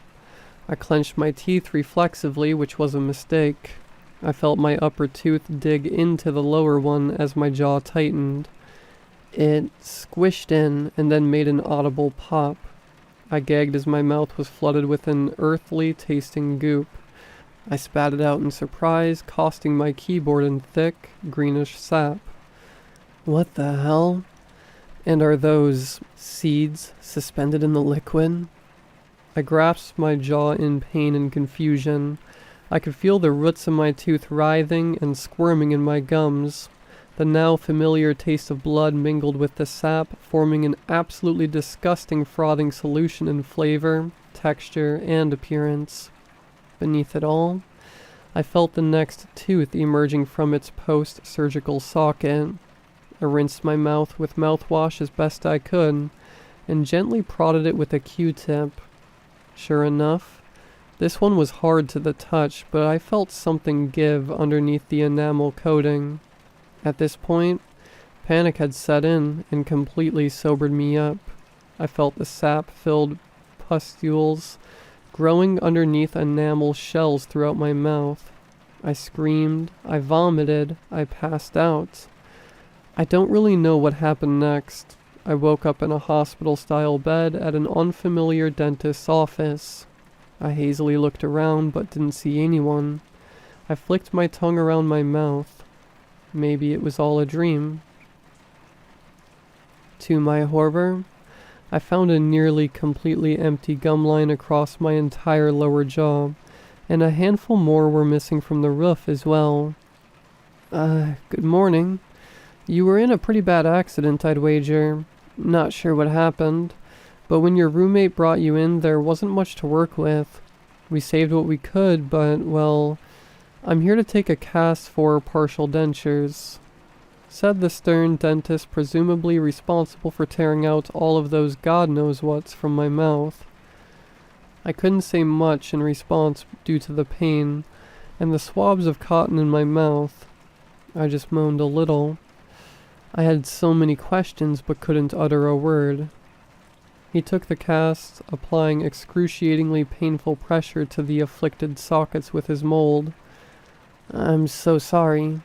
I clenched my teeth reflexively, which was a mistake. I felt my upper tooth dig into the lower one as my jaw tightened. It squished in and then made an audible pop. I gagged as my mouth was flooded with an earthly tasting goop. I spat it out in surprise, costing my keyboard in thick, greenish sap. What the hell? And are those seeds suspended in the liquid? I grasped my jaw in pain and confusion. I could feel the roots of my tooth writhing and squirming in my gums. The now familiar taste of blood mingled with the sap, forming an absolutely disgusting frothing solution in flavor, texture, and appearance. Beneath it all, I felt the next tooth emerging from its post-surgical socket. I rinsed my mouth with mouthwash as best I could, and gently prodded it with a Q-tip. Sure enough, this one was hard to the touch, but I felt something give underneath the enamel coating. At this point, panic had set in and completely sobered me up. I felt the sap-filled pustules growing underneath enamel shells throughout my mouth. I screamed, I vomited, I passed out. I don't really know what happened next. I woke up in a hospital-style bed at an unfamiliar dentist's office. I hazily looked around but didn't see anyone. I flicked my tongue around my mouth. Maybe it was all a dream. To my horror, I found a nearly completely empty gum line across my entire lower jaw, and a handful more were missing from the roof as well. Good morning. You were in a pretty bad accident, I'd wager. Not sure what happened, but when your roommate brought you in, there wasn't much to work with. We saved what we could, but, well, I'm here to take a cast for partial dentures, said the stern dentist, presumably responsible for tearing out all of those God-knows-whats from my mouth. I couldn't say much in response due to the pain and the swabs of cotton in my mouth. I just moaned a little. I had so many questions but couldn't utter a word. He took the cast, applying excruciatingly painful pressure to the afflicted sockets with his mold. I'm so sorry,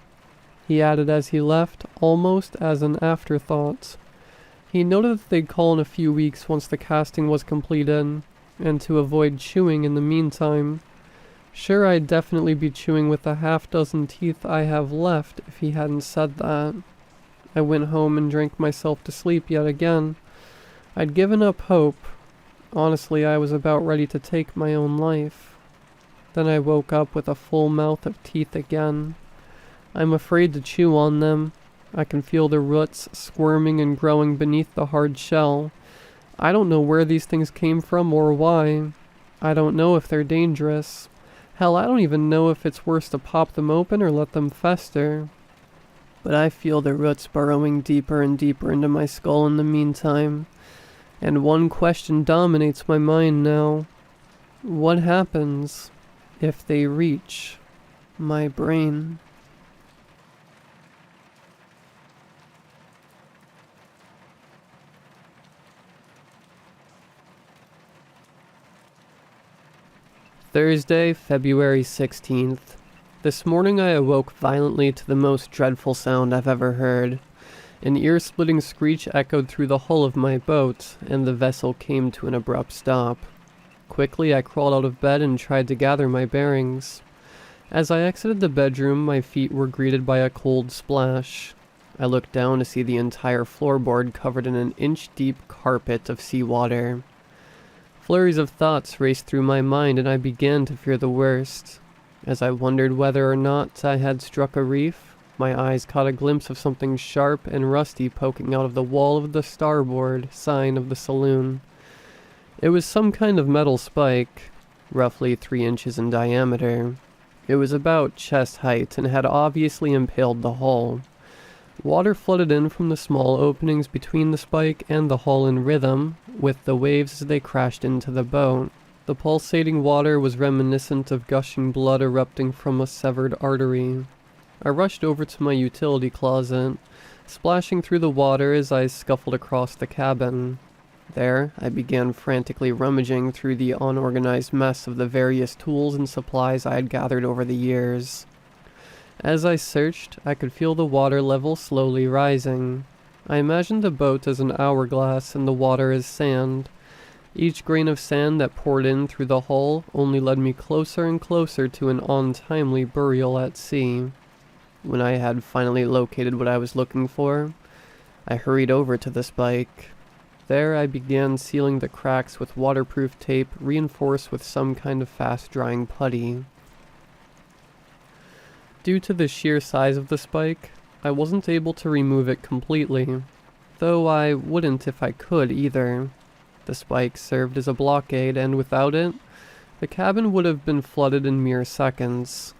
he added as he left, almost as an afterthought. He noted that they'd call in a few weeks once the casting was completed, and to avoid chewing in the meantime. Sure, I'd definitely be chewing with the half-dozen teeth I have left if he hadn't said that. I went home and drank myself to sleep yet again. I'd given up hope. Honestly, I was about ready to take my own life. Then I woke up with a full mouth of teeth again. I'm afraid to chew on them. I can feel the roots squirming and growing beneath the hard shell. I don't know where these things came from or why. I don't know if they're dangerous. Hell, I don't even know if it's worse to pop them open or let them fester. But I feel the roots burrowing deeper and deeper into my skull in the meantime. And one question dominates my mind now. What happens if they reach my brain? Thursday, February 16th. This morning I awoke violently to the most dreadful sound I've ever heard. An ear-splitting screech echoed through the hull of my boat, and the vessel came to an abrupt stop. Quickly I crawled out of bed and tried to gather my bearings. As I exited the bedroom, my feet were greeted by a cold splash. I looked down to see the entire floorboard covered in an inch-deep carpet of seawater. Flurries of thoughts raced through my mind, and I began to fear the worst. As I wondered whether or not I had struck a reef, my eyes caught a glimpse of something sharp and rusty poking out of the wall of the starboard sign of the saloon. It was some kind of metal spike, roughly 3 inches in diameter. It was about chest height and had obviously impaled the hull. Water flooded in from the small openings between the spike and the hull in rhythm with the waves as they crashed into the boat. The pulsating water was reminiscent of gushing blood erupting from a severed artery. I rushed over to my utility closet, splashing through the water as I scuffled across the cabin. There, I began frantically rummaging through the unorganized mess of the various tools and supplies I had gathered over the years. As I searched, I could feel the water level slowly rising. I imagined the boat as an hourglass and the water as sand. Each grain of sand that poured in through the hull only led me closer and closer to an untimely burial at sea. When I had finally located what I was looking for, I hurried over to the spike. There I began sealing the cracks with waterproof tape reinforced with some kind of fast-drying putty. Due to the sheer size of the spike, I wasn't able to remove it completely, though I wouldn't if I could either. The spike served as a blockade, and without it, the cabin would have been flooded in mere seconds.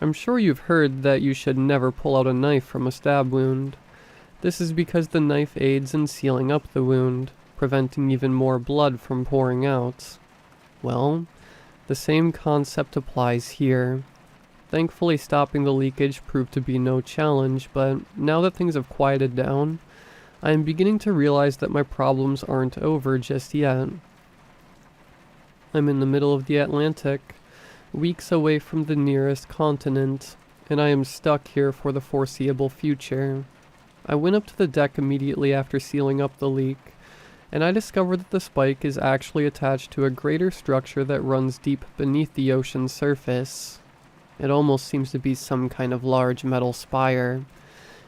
I'm sure you've heard that you should never pull out a knife from a stab wound. This is because the knife aids in sealing up the wound, preventing even more blood from pouring out. Well, the same concept applies here. Thankfully, stopping the leakage proved to be no challenge, but now that things have quieted down, I am beginning to realize that my problems aren't over just yet. I'm in the middle of the Atlantic, weeks away from the nearest continent, and I am stuck here for the foreseeable future. I went up to the deck immediately after sealing up the leak, and I discovered that the spike is actually attached to a greater structure that runs deep beneath the ocean's surface. It almost seems to be some kind of large metal spire.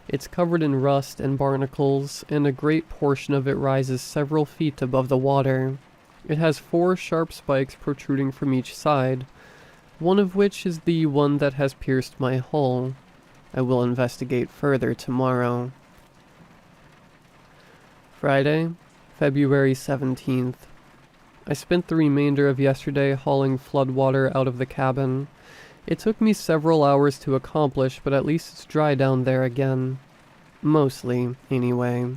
It's covered in rust and barnacles, and a great portion of it rises several feet above the water. It has 4 sharp spikes protruding from each side, one of which is the one that has pierced my hull. I will investigate further tomorrow. Friday, February 17th. I spent the remainder of yesterday hauling floodwater out of the cabin. It took me several hours to accomplish, but at least it's dry down there again. Mostly, anyway.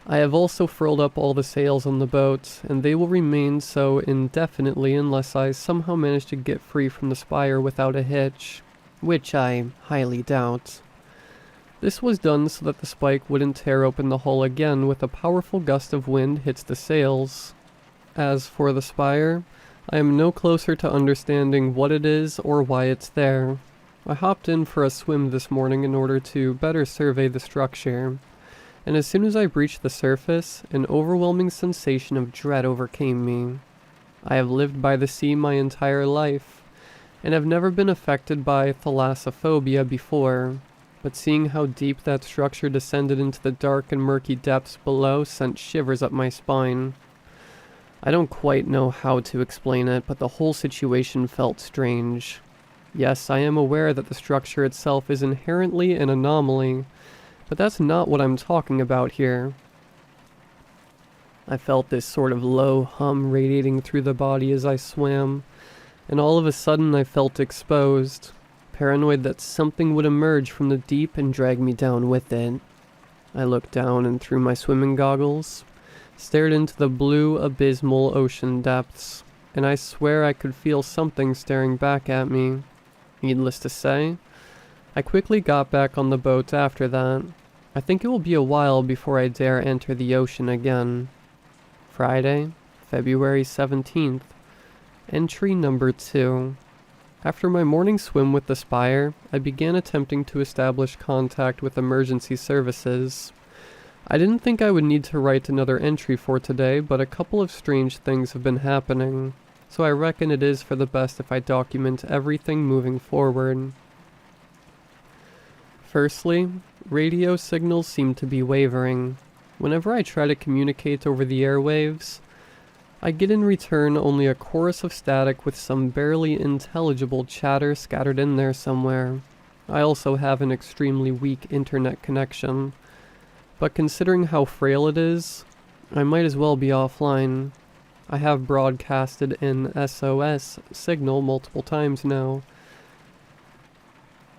I have also furled up all the sails on the boat, and they will remain so indefinitely unless I somehow manage to get free from the spire without a hitch, which I highly doubt. This was done so that the spike wouldn't tear open the hull again when a powerful gust of wind hits the sails. As for the spire, I am no closer to understanding what it is or why it's there. I hopped in for a swim this morning in order to better survey the structure, and as soon as I breached the surface, an overwhelming sensation of dread overcame me. I have lived by the sea my entire life, and have never been affected by thalassophobia before, but seeing how deep that structure descended into the dark and murky depths below sent shivers up my spine. I don't quite know how to explain it, but the whole situation felt strange. Yes, I am aware that the structure itself is inherently an anomaly, but that's not what I'm talking about here. I felt this sort of low hum radiating through the body as I swam, and all of a sudden I felt exposed, paranoid that something would emerge from the deep and drag me down with it. I looked down and through my swimming goggles, stared into the blue, abysmal ocean depths, and I swear I could feel something staring back at me. Needless to say, I quickly got back on the boat after that. I think it will be a while before I dare enter the ocean again. Friday, February 17th. Entry number 2. After my morning swim with the spire, I began attempting to establish contact with emergency services. I didn't think I would need to write another entry for today, but a couple of strange things have been happening, so I reckon it is for the best if I document everything moving forward. Firstly, radio signals seem to be wavering. Whenever I try to communicate over the airwaves, I get in return only a chorus of static with some barely intelligible chatter scattered in there somewhere. I also have an extremely weak internet connection, but considering how frail it is, I might as well be offline. I have broadcasted an SOS signal multiple times now,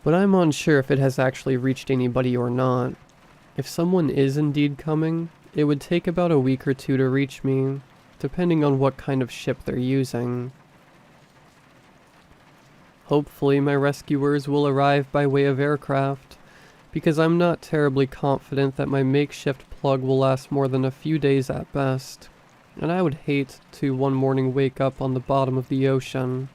but I'm unsure if it has actually reached anybody or not. If someone is indeed coming, it would take about a week or 2 to reach me, depending on what kind of ship they're using. Hopefully my rescuers will arrive by way of aircraft, because I'm not terribly confident that my makeshift plug will last more than a few days at best, and I would hate to one morning wake up on the bottom of the ocean.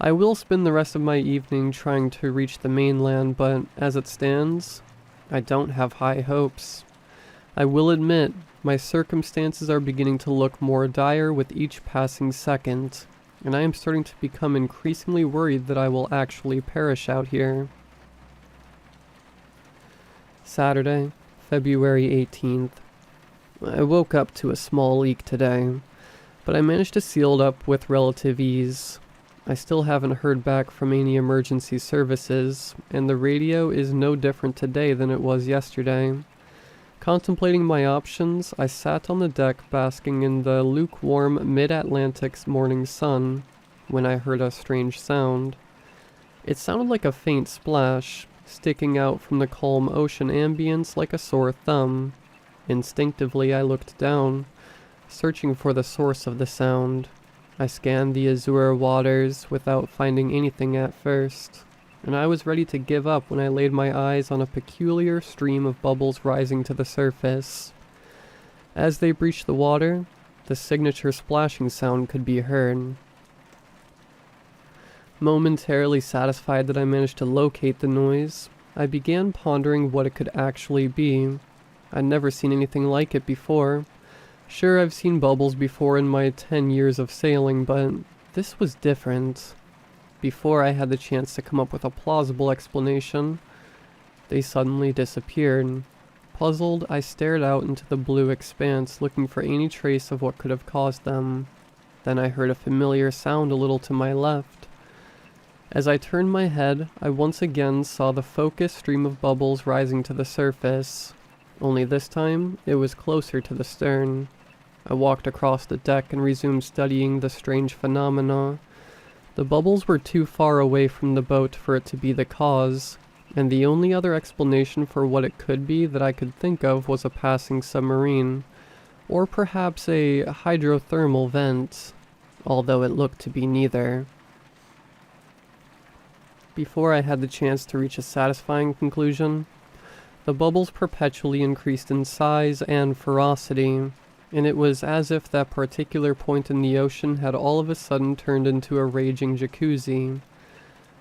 I will spend the rest of my evening trying to reach the mainland, but as it stands, I don't have high hopes. I will admit, my circumstances are beginning to look more dire with each passing second, and I am starting to become increasingly worried that I will actually perish out here. Saturday, February 18th. I woke up to a small leak today, but I managed to seal it up with relative ease. I still haven't heard back from any emergency services, and the radio is no different today than it was yesterday. Contemplating my options, I sat on the deck basking in the lukewarm mid-Atlantic morning sun when I heard a strange sound. It sounded like a faint splash, sticking out from the calm ocean ambience like a sore thumb. Instinctively, I looked down, searching for the source of the sound. I scanned the azure waters without finding anything at first, and I was ready to give up when I laid my eyes on a peculiar stream of bubbles rising to the surface. As they breached the water, the signature splashing sound could be heard. Momentarily satisfied that I managed to locate the noise, I began pondering what it could actually be. I'd never seen anything like it before. Sure, I've seen bubbles before in my 10 years of sailing, but this was different. Before I had the chance to come up with a plausible explanation, they suddenly disappeared. Puzzled, I stared out into the blue expanse, looking for any trace of what could have caused them. Then I heard a familiar sound a little to my left. As I turned my head, I once again saw the focused stream of bubbles rising to the surface. Only this time, it was closer to the stern. I walked across the deck and resumed studying the strange phenomena. The bubbles were too far away from the boat for it to be the cause, and the only other explanation for what it could be that I could think of was a passing submarine, or perhaps a hydrothermal vent, although it looked to be neither. Before I had the chance to reach a satisfying conclusion, the bubbles perpetually increased in size and ferocity, and it was as if that particular point in the ocean had all of a sudden turned into a raging jacuzzi.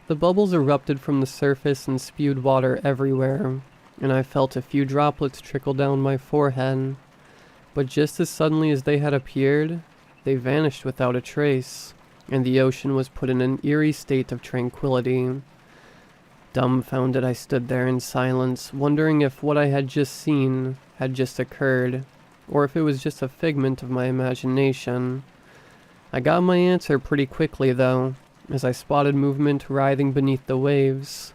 The bubbles erupted from the surface and spewed water everywhere, and I felt a few droplets trickle down my forehead. But just as suddenly as they had appeared, they vanished without a trace, and the ocean was put in an eerie state of tranquility. Dumbfounded, I stood there in silence, wondering if what I had just seen had just occurred, or if it was just a figment of my imagination. I got my answer pretty quickly, though, as I spotted movement writhing beneath the waves.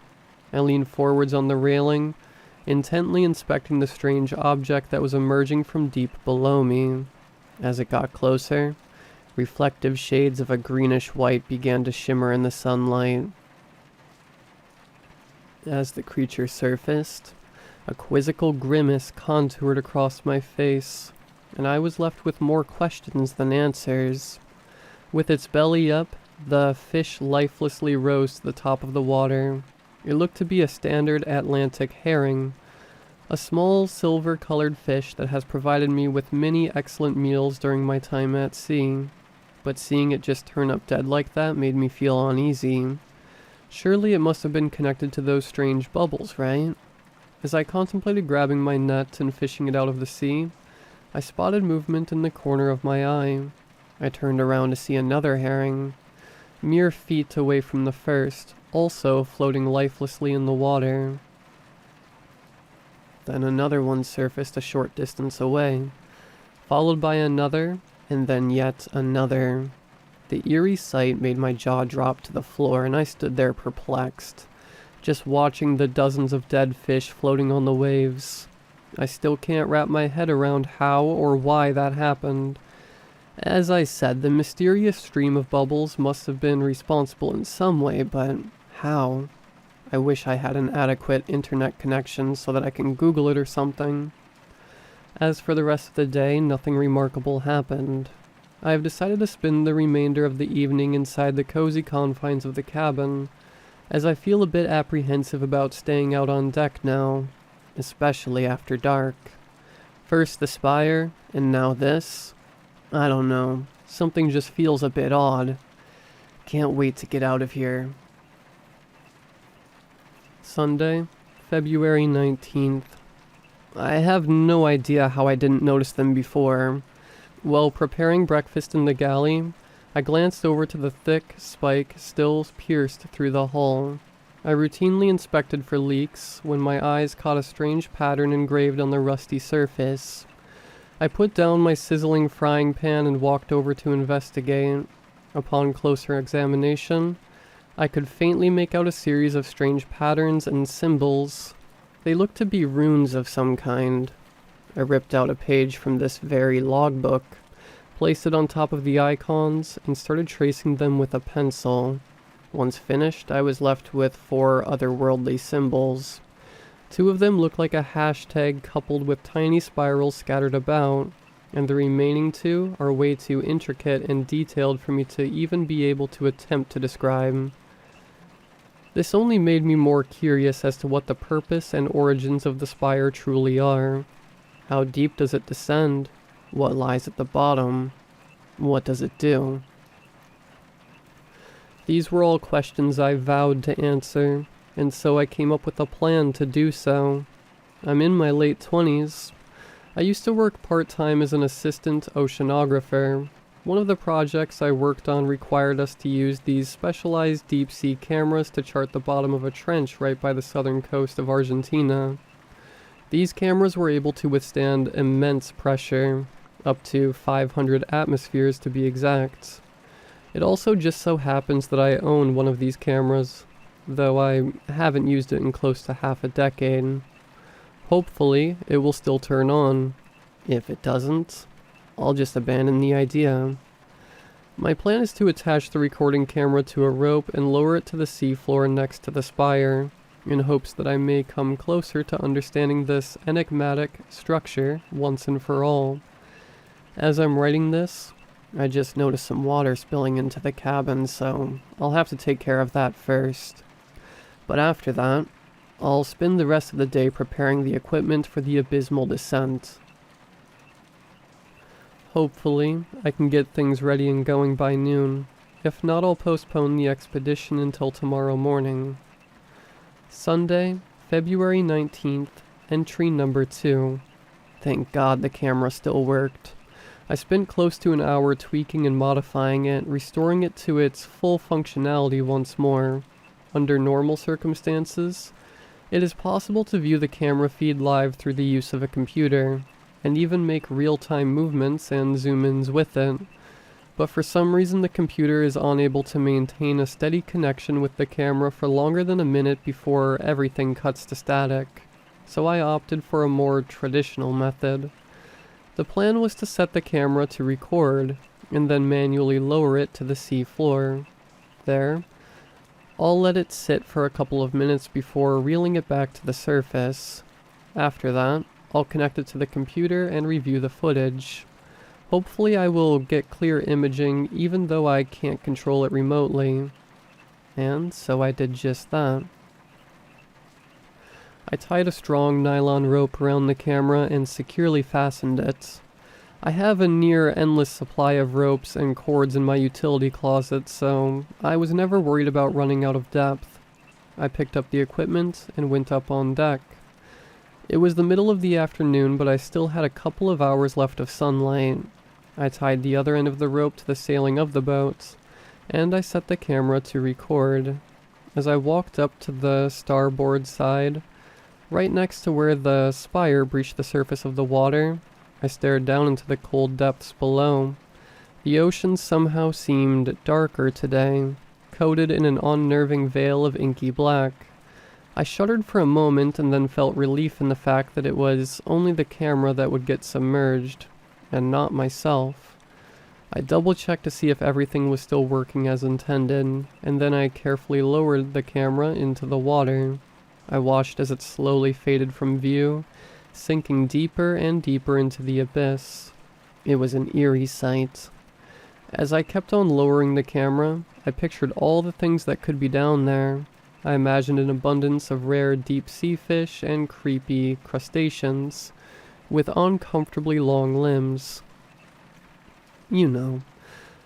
I leaned forwards on the railing, intently inspecting the strange object that was emerging from deep below me. As it got closer, reflective shades of a greenish-white began to shimmer in the sunlight. As the creature surfaced, a quizzical grimace contoured across my face, and I was left with more questions than answers. With its belly up, the fish lifelessly rose to the top of the water. It looked to be a standard Atlantic herring, a small silver-colored fish that has provided me with many excellent meals during my time at sea. But seeing it just turn up dead like that made me feel uneasy. Surely it must have been connected to those strange bubbles, right? As I contemplated grabbing my net and fishing it out of the sea, I spotted movement in the corner of my eye. I turned around to see another herring, mere feet away from the first, also floating lifelessly in the water. Then another one surfaced a short distance away, followed by another, and then yet another. The eerie sight made my jaw drop to the floor, and I stood there perplexed, just watching the dozens of dead fish floating on the waves. I still can't wrap my head around how or why that happened. As I said, the mysterious stream of bubbles must have been responsible in some way, but how? I wish I had an adequate internet connection so that I can Google it or something. As for the rest of the day, nothing remarkable happened. I have decided to spend the remainder of the evening inside the cozy confines of the cabin, as I feel a bit apprehensive about staying out on deck now, especially after dark. First the spire, and now this. I don't know, something just feels a bit odd. Can't wait to get out of here. Sunday, February 19th. I have no idea how I didn't notice them before. While preparing breakfast in the galley, I glanced over to the thick spike still pierced through the hull. I routinely inspected for leaks when my eyes caught a strange pattern engraved on the rusty surface. I put down my sizzling frying pan and walked over to investigate. Upon closer examination, I could faintly make out a series of strange patterns and symbols. They looked to be runes of some kind. I ripped out a page from this very logbook, placed it on top of the icons, and started tracing them with a pencil. Once finished, I was left with 4 otherworldly symbols. 2 of them looked like a hashtag coupled with tiny spirals scattered about, and the remaining 2 are way too intricate and detailed for me to even be able to attempt to describe. This only made me more curious as to what the purpose and origins of the spire truly are. How deep does it descend? What lies at the bottom? What does it do? These were all questions I vowed to answer, and so I came up with a plan to do so. I'm in my late 20s. I used to work part-time as an assistant oceanographer. One of the projects I worked on required us to use these specialized deep-sea cameras to chart the bottom of a trench right by the southern coast of Argentina. These cameras were able to withstand immense pressure, up to 500 atmospheres to be exact. It also just so happens that I own one of these cameras, though I haven't used it in close to half a decade. Hopefully, it will still turn on. If it doesn't, I'll just abandon the idea. My plan is to attach the recording camera to a rope and lower it to the seafloor next to the spire, in hopes that I may come closer to understanding this enigmatic structure once and for all. As I'm writing this, I just noticed some water spilling into the cabin, so I'll have to take care of that first. But after that, I'll spend the rest of the day preparing the equipment for the abysmal descent. Hopefully, I can get things ready and going by noon. If not, I'll postpone the expedition until tomorrow morning. Sunday, February 19th, entry number 2. Thank God the camera still worked. I spent close to an hour tweaking and modifying it, restoring it to its full functionality once more. Under normal circumstances, it is possible to view the camera feed live through the use of a computer, and even make real-time movements and zoom-ins with it. But for some reason the computer is unable to maintain a steady connection with the camera for longer than a minute before everything cuts to static, so I opted for a more traditional method. The plan was to set the camera to record, and then manually lower it to the sea floor. There, I'll let it sit for a couple of minutes before reeling it back to the surface. After that, I'll connect it to the computer and review the footage. Hopefully I will get clear imaging even though I can't control it remotely. And so I did just that. I tied a strong nylon rope around the camera and securely fastened it. I have a near endless supply of ropes and cords in my utility closet, so I was never worried about running out of depth. I picked up the equipment and went up on deck. It was the middle of the afternoon, but I still had a couple of hours left of sunlight. I tied the other end of the rope to the sailing of the boat, and I set the camera to record. As I walked up to the starboard side, right next to where the spire breached the surface of the water, I stared down into the cold depths below. The ocean somehow seemed darker today, coated in an unnerving veil of inky black. I shuddered for a moment and then felt relief in the fact that it was only the camera that would get submerged, and not myself. I double-checked to see if everything was still working as intended, and then I carefully lowered the camera into the water. I watched as it slowly faded from view, sinking deeper and deeper into the abyss. It was an eerie sight. As I kept on lowering the camera, I pictured all the things that could be down there. I imagined an abundance of rare deep-sea fish and creepy crustaceans, with uncomfortably long limbs. You know,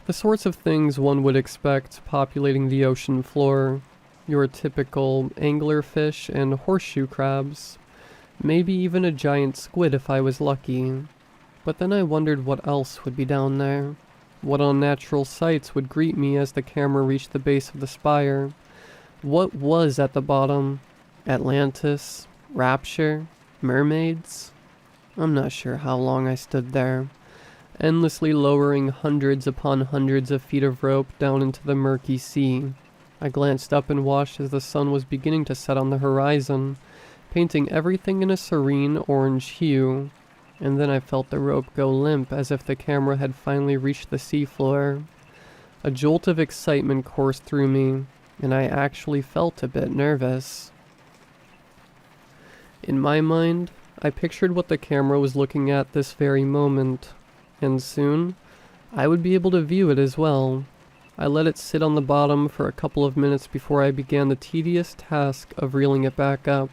the sorts of things one would expect populating the ocean floor. Your typical anglerfish and horseshoe crabs. Maybe even a giant squid if I was lucky. But then I wondered what else would be down there. What unnatural sights would greet me as the camera reached the base of the spire. What was at the bottom? Atlantis? Rapture? Mermaids? I'm not sure how long I stood there, endlessly lowering hundreds upon hundreds of feet of rope down into the murky sea. I glanced up and watched as the sun was beginning to set on the horizon, painting everything in a serene orange hue, and then I felt the rope go limp as if the camera had finally reached the seafloor. A jolt of excitement coursed through me. and I actually felt a bit nervous. In my mind, I pictured what the camera was looking at this very moment, and soon, I would be able to view it as well. I let it sit on the bottom for a couple of minutes before I began the tedious task of reeling it back up.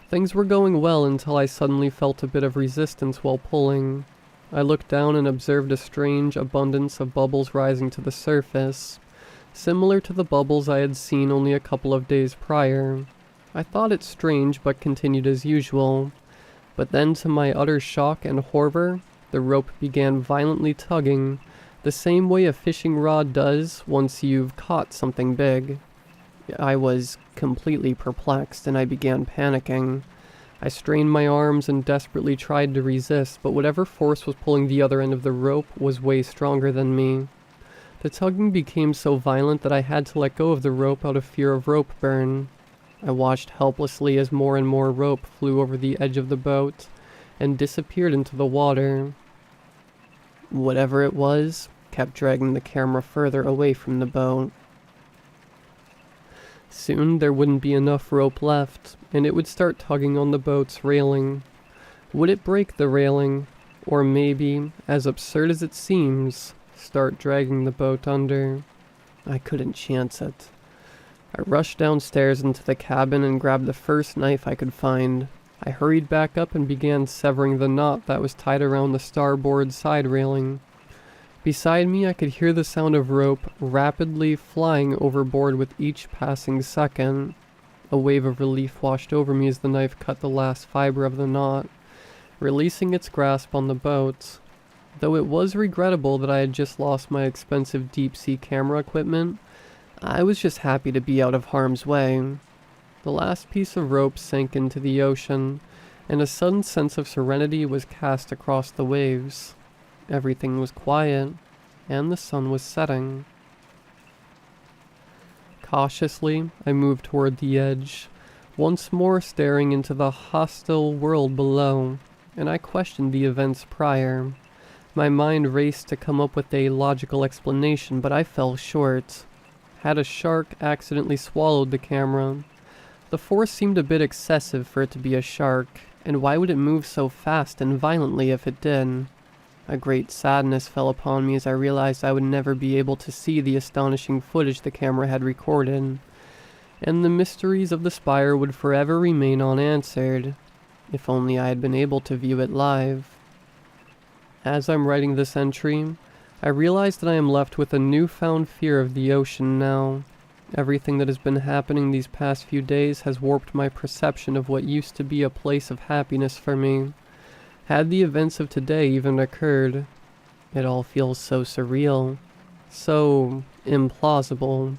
Things were going well until I suddenly felt a bit of resistance while pulling. I looked down and observed a strange abundance of bubbles rising to the surface, similar to the bubbles I had seen only a couple of days prior. I thought it strange but continued as usual. But then, to my utter shock and horror, the rope began violently tugging, the same way a fishing rod does once you've caught something big. I was completely perplexed and I began panicking. I strained my arms and desperately tried to resist, but whatever force was pulling the other end of the rope was way stronger than me. The tugging became so violent that I had to let go of the rope out of fear of rope burn. I watched helplessly as more and more rope flew over the edge of the boat and disappeared into the water. Whatever it was kept dragging the camera further away from the boat. Soon there wouldn't be enough rope left, and it would start tugging on the boat's railing. Would it break the railing, or maybe, as absurd as it seems, start dragging the boat under? I couldn't chance it. I rushed downstairs into the cabin and grabbed the first knife I could find. I hurried back up and began severing the knot that was tied around the starboard side railing. Beside me, I could hear the sound of rope rapidly flying overboard with each passing second. A wave of relief washed over me as the knife cut the last fiber of the knot, releasing its grasp on the boat. Though it was regrettable that I had just lost my expensive deep-sea camera equipment, I was just happy to be out of harm's way. The last piece of rope sank into the ocean, and a sudden sense of serenity was cast across the waves. Everything was quiet, and the sun was setting. Cautiously, I moved toward the edge, once more staring into the hostile world below, and I questioned the events prior. My mind raced to come up with a logical explanation, but I fell short. Had a shark accidentally swallowed the camera? The force seemed a bit excessive for it to be a shark, and why would it move so fast and violently if it did? A great sadness fell upon me as I realized I would never be able to see the astonishing footage the camera had recorded, and the mysteries of the spire would forever remain unanswered. If only I had been able to view it live. As I'm writing this entry, I realize that I am left with a newfound fear of the ocean now. Everything that has been happening these past few days has warped my perception of what used to be a place of happiness for me. Had the events of today even occurred, it all feels so surreal, so implausible.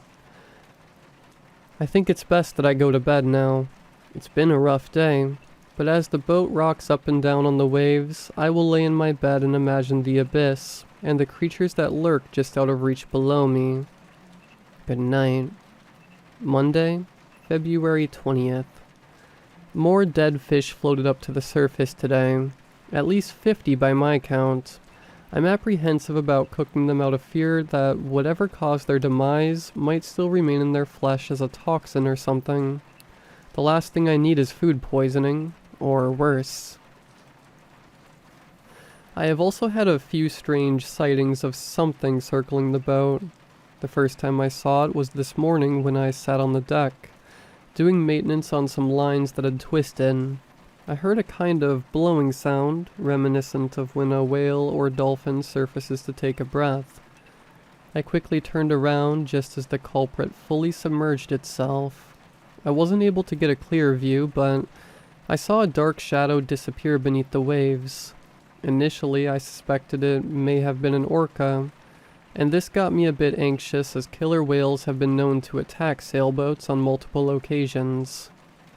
I think it's best that I go to bed now. It's been a rough day, but as the boat rocks up and down on the waves, I will lay in my bed and imagine the abyss, and the creatures that lurk just out of reach below me. Good night. Monday, February 20th. More dead fish floated up to the surface today. At least 50 by my count. I'm apprehensive about cooking them out of fear that whatever caused their demise might still remain in their flesh as a toxin or something. The last thing I need is food poisoning, or worse. I have also had a few strange sightings of something circling the boat. The first time I saw it was this morning when I sat on the deck, doing maintenance on some lines that had twisted. I heard a kind of blowing sound, reminiscent of when a whale or dolphin surfaces to take a breath. I quickly turned around just as the culprit fully submerged itself. I wasn't able to get a clear view, but I saw a dark shadow disappear beneath the waves. Initially, I suspected it may have been an orca, and this got me a bit anxious as killer whales have been known to attack sailboats on multiple occasions.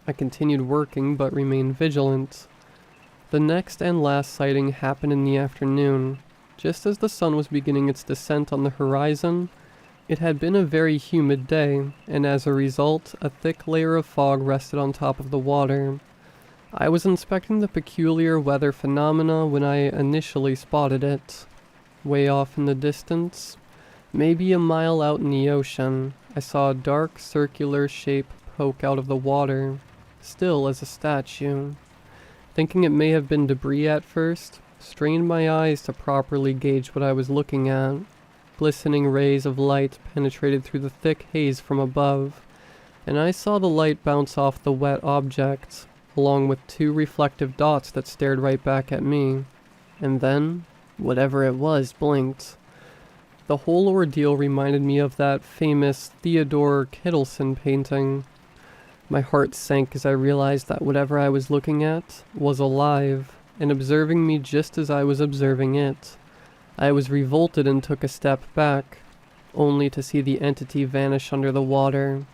I continued working but remained vigilant. The next and last sighting happened in the afternoon. Just as the sun was beginning its descent on the horizon, it had been a very humid day, and as a result, a thick layer of fog rested on top of the water. I was inspecting the peculiar weather phenomena when I initially spotted it. Way off in the distance, maybe a mile out in the ocean, I saw a dark circular shape poke out of the water, still as a statue. Thinking it may have been debris at first, strained my eyes to properly gauge what I was looking at. Glistening rays of light penetrated through the thick haze from above, and I saw the light bounce off the wet object, along with two reflective dots that stared right back at me. And then, whatever it was blinked. The whole ordeal reminded me of that famous Theodore Kittelson painting. My heart sank as I realized that whatever I was looking at was alive, and observing me just as I was observing it. I was revolted and took a step back, only to see the entity vanish under the water.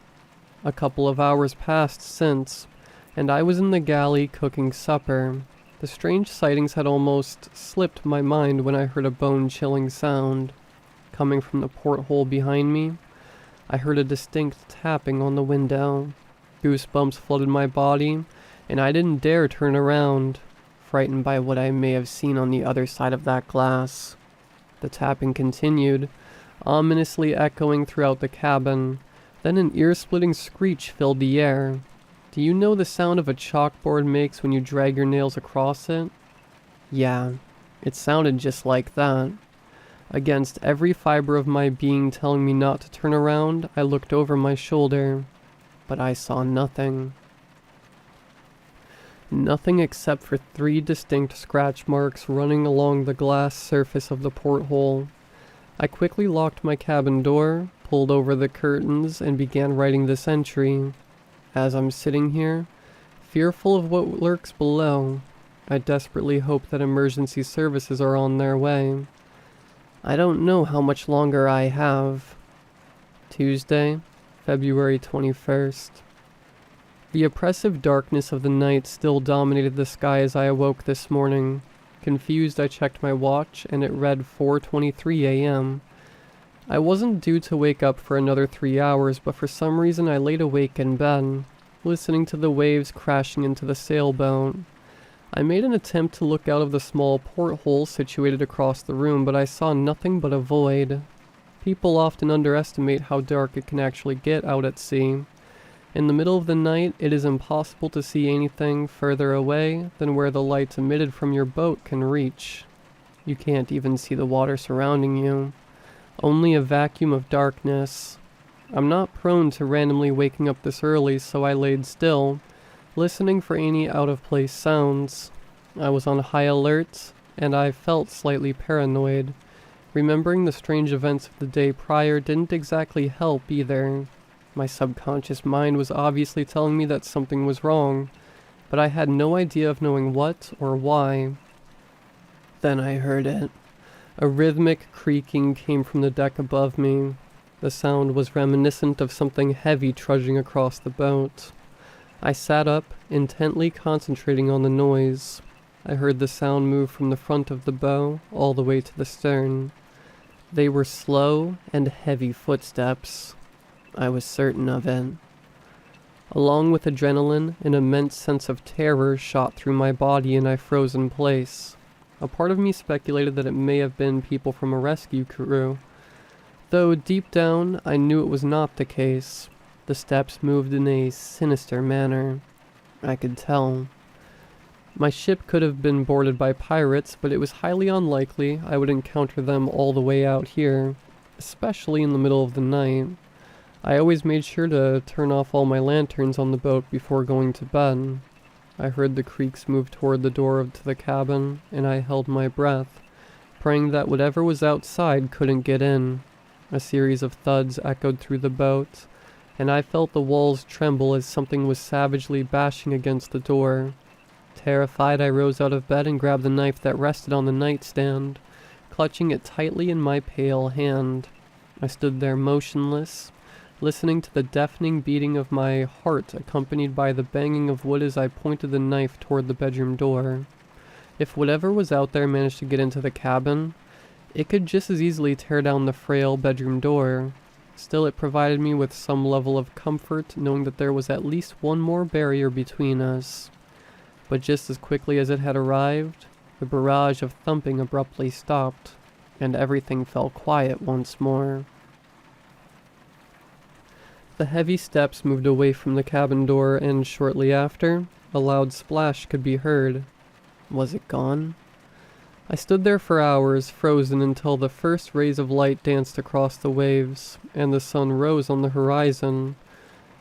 A couple of hours passed since, and I was in the galley cooking supper. The strange sightings had almost slipped my mind when I heard a bone-chilling sound. Coming from the porthole behind me, I heard a distinct tapping on the window. Goosebumps flooded my body, and I didn't dare turn around, frightened by what I may have seen on the other side of that glass. The tapping continued, ominously echoing throughout the cabin. Then an ear-splitting screech filled the air. Do you know the sound of a chalkboard makes when you drag your nails across it? Yeah, it sounded just like that. Against every fiber of my being telling me not to turn around, I looked over my shoulder, but I saw nothing. Nothing except for 3 distinct scratch marks running along the glass surface of the porthole. I quickly locked my cabin door, pulled over the curtains, and began writing this entry. As I'm sitting here, fearful of what lurks below, I desperately hope that emergency services are on their way. I don't know how much longer I have. Tuesday, February 21st. The oppressive darkness of the night still dominated the sky as I awoke this morning. Confused, I checked my watch, and it read 4:23 a.m. I wasn't due to wake up for another 3 hours, but for some reason I laid awake in bed, listening to the waves crashing into the sailboat. I made an attempt to look out of the small porthole situated across the room, but I saw nothing but a void. People often underestimate how dark it can actually get out at sea. In the middle of the night, it is impossible to see anything further away than where the lights emitted from your boat can reach. You can't even see the water surrounding you. Only a vacuum of darkness. I'm not prone to randomly waking up this early, so I laid still, listening for any out-of-place sounds. I was on high alert, and I felt slightly paranoid. Remembering the strange events of the day prior didn't exactly help either. My subconscious mind was obviously telling me that something was wrong, but I had no idea of knowing what or why. Then I heard it. A rhythmic creaking came from the deck above me. The sound was reminiscent of something heavy trudging across the boat. I sat up, intently concentrating on the noise. I heard the sound move from the front of the bow all the way to the stern. They were slow and heavy footsteps. I was certain of it. Along with adrenaline, an immense sense of terror shot through my body and I froze in place. A part of me speculated that it may have been people from a rescue crew, though deep down I knew it was not the case. The steps moved in a sinister manner. I could tell. My ship could have been boarded by pirates, but it was highly unlikely I would encounter them all the way out here, especially in the middle of the night. I always made sure to turn off all my lanterns on the boat before going to bed. I heard the creaks move toward the door to the cabin, and I held my breath, praying that whatever was outside couldn't get in. A series of thuds echoed through the boat, and I felt the walls tremble as something was savagely bashing against the door. Terrified, I rose out of bed and grabbed the knife that rested on the nightstand, clutching it tightly in my pale hand. I stood there motionless, listening to the deafening beating of my heart accompanied by the banging of wood as I pointed the knife toward the bedroom door. If whatever was out there managed to get into the cabin, it could just as easily tear down the frail bedroom door. Still, it provided me with some level of comfort knowing that there was at least one more barrier between us. But just as quickly as it had arrived, the barrage of thumping abruptly stopped, and everything fell quiet once more. The heavy steps moved away from the cabin door, and shortly after, a loud splash could be heard. Was it gone? I stood there for hours, frozen, until the first rays of light danced across the waves, and the sun rose on the horizon.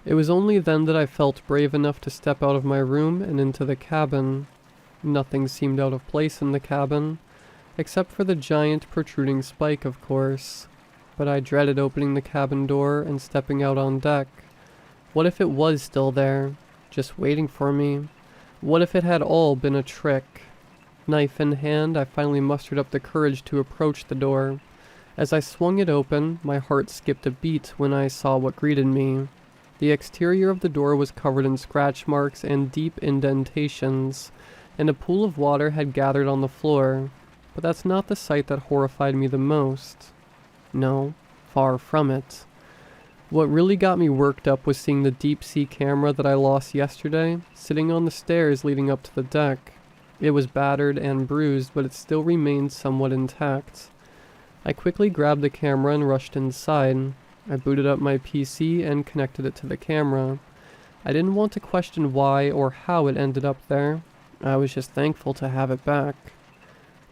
It was only then that I felt brave enough to step out of my room and into the cabin. Nothing seemed out of place in the cabin, except for the giant protruding spike, of course. But I dreaded opening the cabin door and stepping out on deck. What if it was still there, just waiting for me? What if it had all been a trick? Knife in hand, I finally mustered up the courage to approach the door. As I swung it open, my heart skipped a beat when I saw what greeted me. The exterior of the door was covered in scratch marks and deep indentations, and a pool of water had gathered on the floor. But that's not the sight that horrified me the most. No, far from it. What really got me worked up was seeing the deep-sea camera that I lost yesterday, sitting on the stairs leading up to the deck. It was battered and bruised, but it still remained somewhat intact. I quickly grabbed the camera and rushed inside. I booted up my PC and connected it to the camera. I didn't want to question why or how it ended up there. I was just thankful to have it back.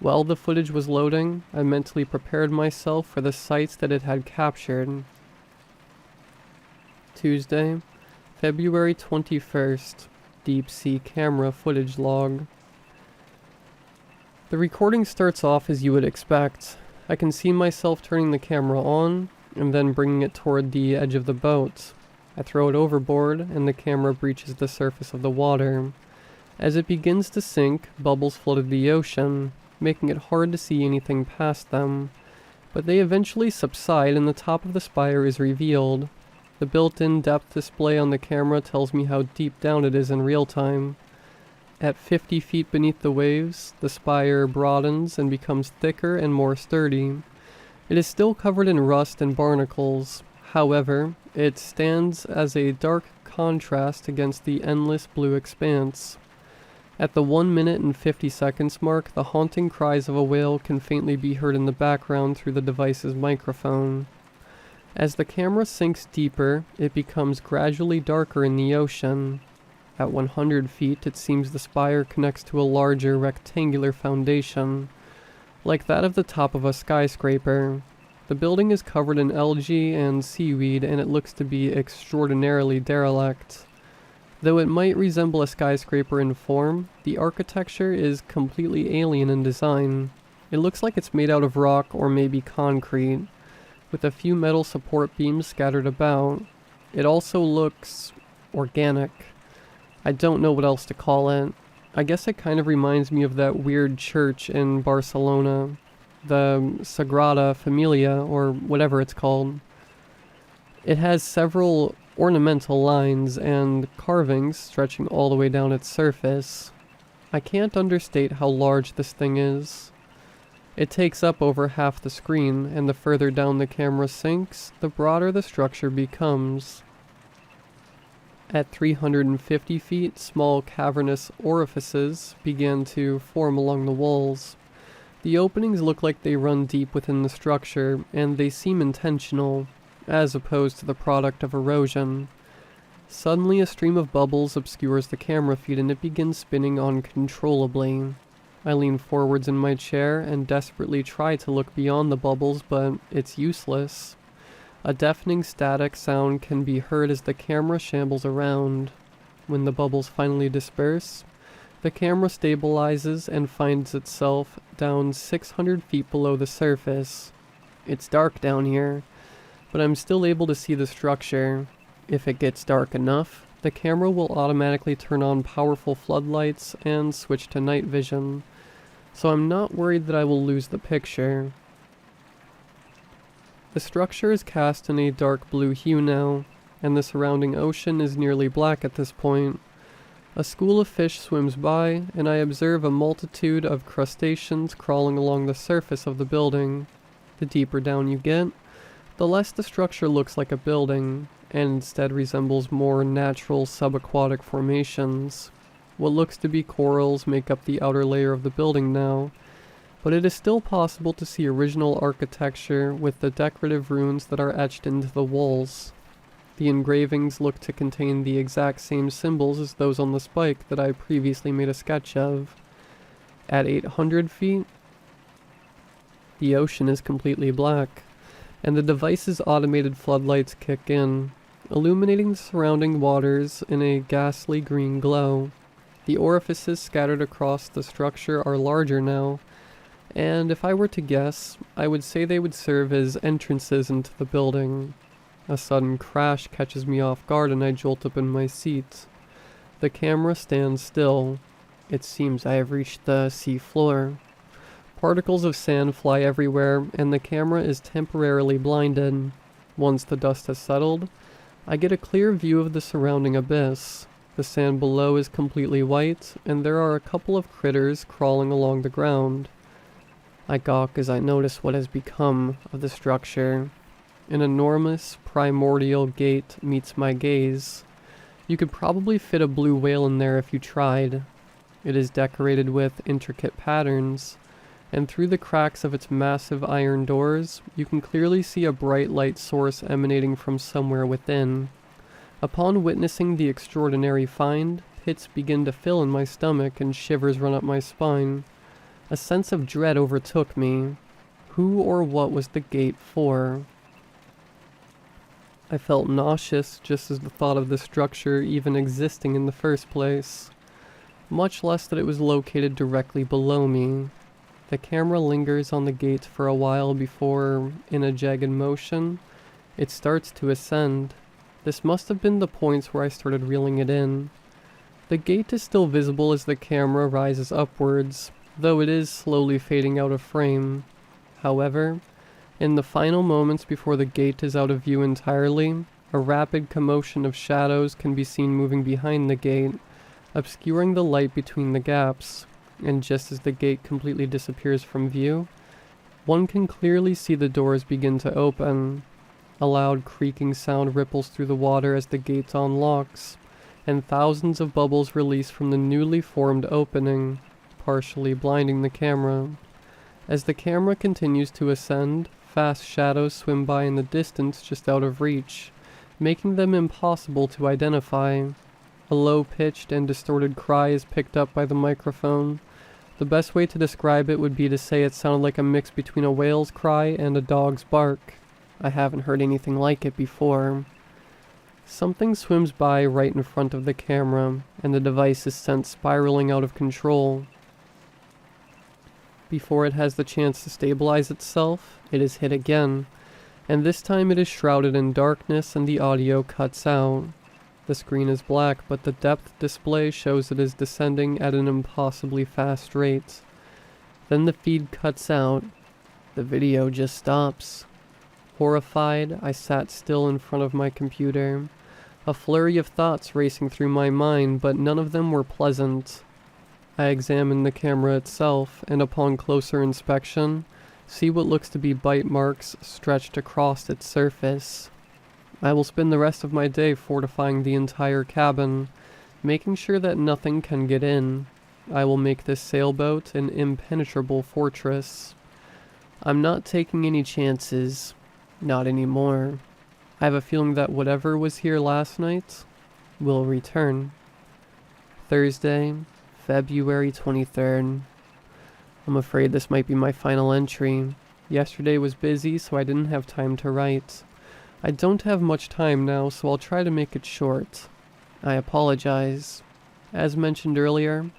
While the footage was loading, I mentally prepared myself for the sights that it had captured. Tuesday, February 21st, Deep Sea Camera Footage Log. The recording starts off as you would expect. I can see myself turning the camera on, and then bringing it toward the edge of the boat. I throw it overboard, and the camera breaches the surface of the water. As it begins to sink, bubbles flooded the ocean, making it hard to see anything past them. But they eventually subside, and the top of the spire is revealed. The built-in depth display on the camera tells me how deep down it is in real time. At 50 feet beneath the waves, the spire broadens and becomes thicker and more sturdy. It is still covered in rust and barnacles. However, it stands as a dark contrast against the endless blue expanse. At the 1 minute and 50 seconds mark, the haunting cries of a whale can faintly be heard in the background through the device's microphone. As the camera sinks deeper, it becomes gradually darker in the ocean. At 100 feet, it seems the spire connects to a larger rectangular foundation, like that of the top of a skyscraper. The building is covered in algae and seaweed, and it looks to be extraordinarily derelict. Though it might resemble a skyscraper in form, the architecture is completely alien in design. It looks like it's made out of rock or maybe concrete, with a few metal support beams scattered about. It also looks organic. I don't know what else to call it. I guess it kind of reminds me of that weird church in Barcelona, the Sagrada Familia, or whatever it's called. It has several ornamental lines and carvings stretching all the way down its surface. I can't understate how large this thing is. It takes up over half the screen, and the further down the camera sinks, the broader the structure becomes. At 350 feet, small cavernous orifices began to form along the walls. The openings look like they run deep within the structure, and they seem intentional, as opposed to the product of erosion. Suddenly a stream of bubbles obscures the camera feed and it begins spinning uncontrollably. I lean forwards in my chair and desperately try to look beyond the bubbles, but it's useless. A deafening static sound can be heard as the camera shambles around. When the bubbles finally disperse, the camera stabilizes and finds itself down 600 feet below the surface. It's dark down here, but I'm still able to see the structure. If it gets dark enough, the camera will automatically turn on powerful floodlights and switch to night vision, so I'm not worried that I will lose the picture. The structure is cast in a dark blue hue now, and the surrounding ocean is nearly black at this point. A school of fish swims by, and I observe a multitude of crustaceans crawling along the surface of the building. The deeper down you get, the less the structure looks like a building, and instead resembles more natural subaquatic formations. What looks to be corals make up the outer layer of the building now, but it is still possible to see original architecture with the decorative runes that are etched into the walls. The engravings look to contain the exact same symbols as those on the spike that I previously made a sketch of. At 800 feet, the ocean is completely black, and the device's automated floodlights kick in, illuminating the surrounding waters in a ghastly green glow. The orifices scattered across the structure are larger now, and if I were to guess, I would say they would serve as entrances into the building. A sudden crash catches me off guard and I jolt up in my seat. The camera stands still. It seems I have reached the sea floor. Particles of sand fly everywhere, and the camera is temporarily blinded. Once the dust has settled, I get a clear view of the surrounding abyss. The sand below is completely white, and there are a couple of critters crawling along the ground. I gawk as I notice what has become of the structure. An enormous, primordial gate meets my gaze. You could probably fit a blue whale in there if you tried. It is decorated with intricate patterns, and through the cracks of its massive iron doors, you can clearly see a bright light source emanating from somewhere within. Upon witnessing the extraordinary find, pits begin to fill in my stomach and shivers run up my spine. A sense of dread overtook me. Who or what was the gate for? I felt nauseous just as the thought of the structure even existing in the first place, much less that it was located directly below me. The camera lingers on the gate for a while before, in a jagged motion, it starts to ascend. This must have been the points where I started reeling it in. The gate is still visible as the camera rises upwards, though it is slowly fading out of frame. However, in the final moments before the gate is out of view entirely, a rapid commotion of shadows can be seen moving behind the gate, obscuring the light between the gaps, and just as the gate completely disappears from view, one can clearly see the doors begin to open. A loud creaking sound ripples through the water as the gate unlocks, and thousands of bubbles release from the newly formed opening, partially blinding the camera. As the camera continues to ascend, fast shadows swim by in the distance just out of reach, making them impossible to identify. A low-pitched and distorted cry is picked up by the microphone. The best way to describe it would be to say it sounded like a mix between a whale's cry and a dog's bark. I haven't heard anything like it before. Something swims by right in front of the camera, and the device is sent spiraling out of control. Before it has the chance to stabilize itself, it is hit again, and this time it is shrouded in darkness and the audio cuts out. The screen is black, but the depth display shows it is descending at an impossibly fast rate. Then the feed cuts out. The video just stops. Horrified, I sat still in front of my computer, a flurry of thoughts racing through my mind, but none of them were pleasant. I examine the camera itself, and upon closer inspection, see what looks to be bite marks stretched across its surface. I will spend the rest of my day fortifying the entire cabin, making sure that nothing can get in. I will make this sailboat an impenetrable fortress. I'm not taking any chances. Not anymore. I have a feeling that whatever was here last night will return. Thursday, February 23rd. I'm afraid this might be my final entry. Yesterday was busy, so I didn't have time to write. I don't have much time now, so I'll try to make it short. I apologize. As mentioned earlier,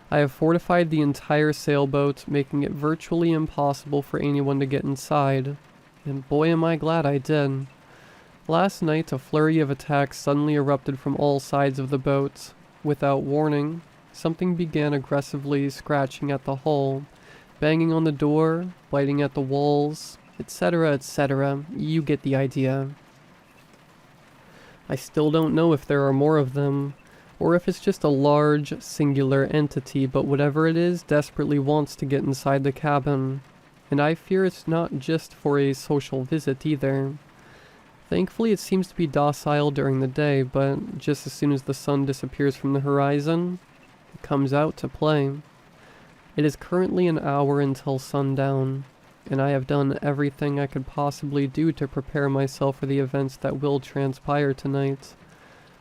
I have fortified the entire sailboat, making it virtually impossible for anyone to get inside. And boy am I glad I did. Last night, a flurry of attacks suddenly erupted from all sides of the boat. Without warning, something began aggressively scratching at the hull, banging on the door, biting at the walls, etc., etc. You get the idea. I still don't know if there are more of them, or if it's just a large, singular entity, but whatever it is desperately wants to get inside the cabin. And I fear it's not just for a social visit either. Thankfully it seems to be docile during the day, but just as soon as the sun disappears from the horizon, it comes out to play. It is currently an hour until sundown, and I have done everything I could possibly do to prepare myself for the events that will transpire tonight.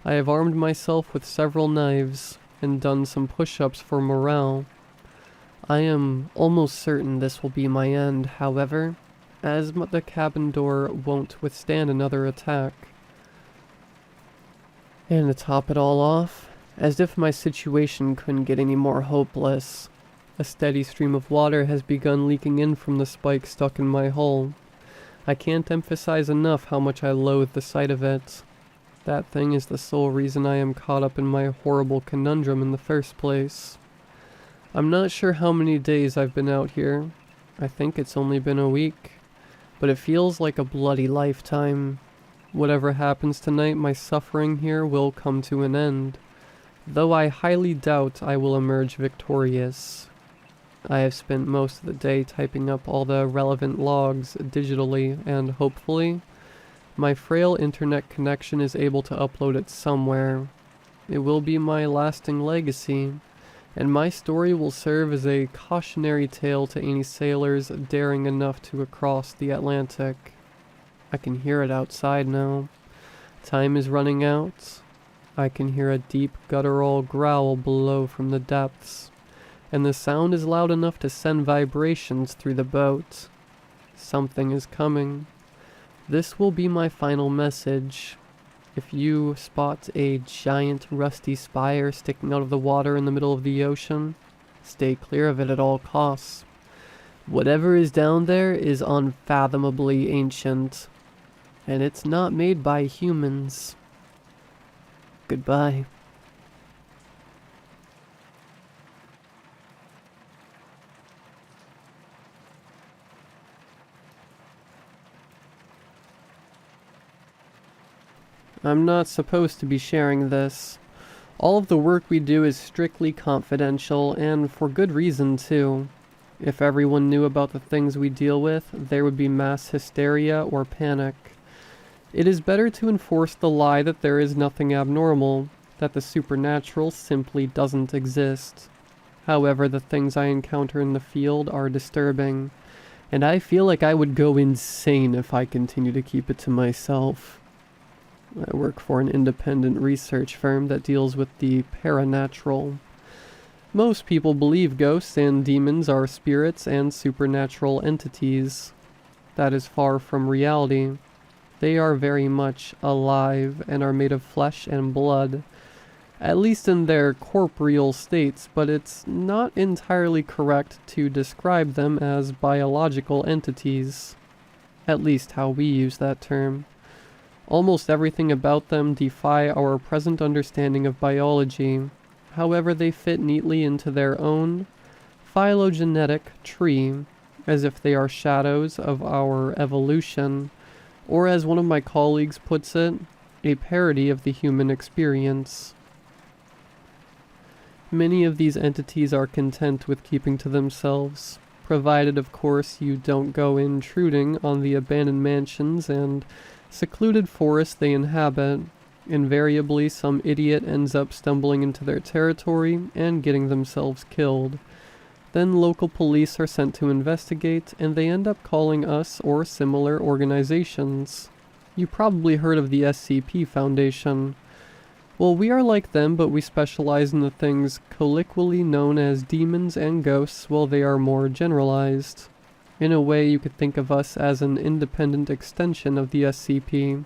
I have armed myself with several knives, and done some push-ups for morale. I am almost certain this will be my end, however, as the cabin door won't withstand another attack. And to top it all off, as if my situation couldn't get any more hopeless, a steady stream of water has begun leaking in from the spike stuck in my hull. I can't emphasize enough how much I loathe the sight of it. That thing is the sole reason I am caught up in my horrible conundrum in the first place. I'm not sure how many days I've been out here. I think it's only been a week, but it feels like a bloody lifetime. Whatever happens tonight, my suffering here will come to an end, though I highly doubt I will emerge victorious. I have spent most of the day typing up all the relevant logs digitally, and hopefully, my frail internet connection is able to upload it somewhere. It will be my lasting legacy, and my story will serve as a cautionary tale to any sailors daring enough to cross the Atlantic. I can hear it outside now. Time is running out. I can hear a deep guttural growl below from the depths, and the sound is loud enough to send vibrations through the boat. Something is coming. This will be my final message. If you spot a giant rusty spire sticking out of the water in the middle of the ocean, stay clear of it at all costs. Whatever is down there is unfathomably ancient, and it's not made by humans. Goodbye. I'm not supposed to be sharing this. All of the work we do is strictly confidential, and for good reason too. If everyone knew about the things we deal with, there would be mass hysteria or panic. It is better to enforce the lie that there is nothing abnormal, that the supernatural simply doesn't exist. However, the things I encounter in the field are disturbing, and I feel like I would go insane if I continue to keep it to myself. I work for an independent research firm that deals with the paranatural. Most people believe ghosts and demons are spirits and supernatural entities. That is far from reality. They are very much alive and are made of flesh and blood, at least in their corporeal states, but it's not entirely correct to describe them as biological entities, at least how we use that term. Almost everything about them defy our present understanding of biology. However, they fit neatly into their own phylogenetic tree, as if they are shadows of our evolution, or as one of my colleagues puts it, a parody of the human experience. Many of these entities are content with keeping to themselves, provided of course you don't go intruding on the abandoned mansions and secluded forests they inhabit. Invariably, some idiot ends up stumbling into their territory and getting themselves killed. Then local police are sent to investigate, and they end up calling us or similar organizations. You probably heard of the SCP Foundation. Well, we are like them, but we specialize in the things colloquially known as demons and ghosts, while they are more generalized. In a way, you could think of us as an independent extension of the SCP,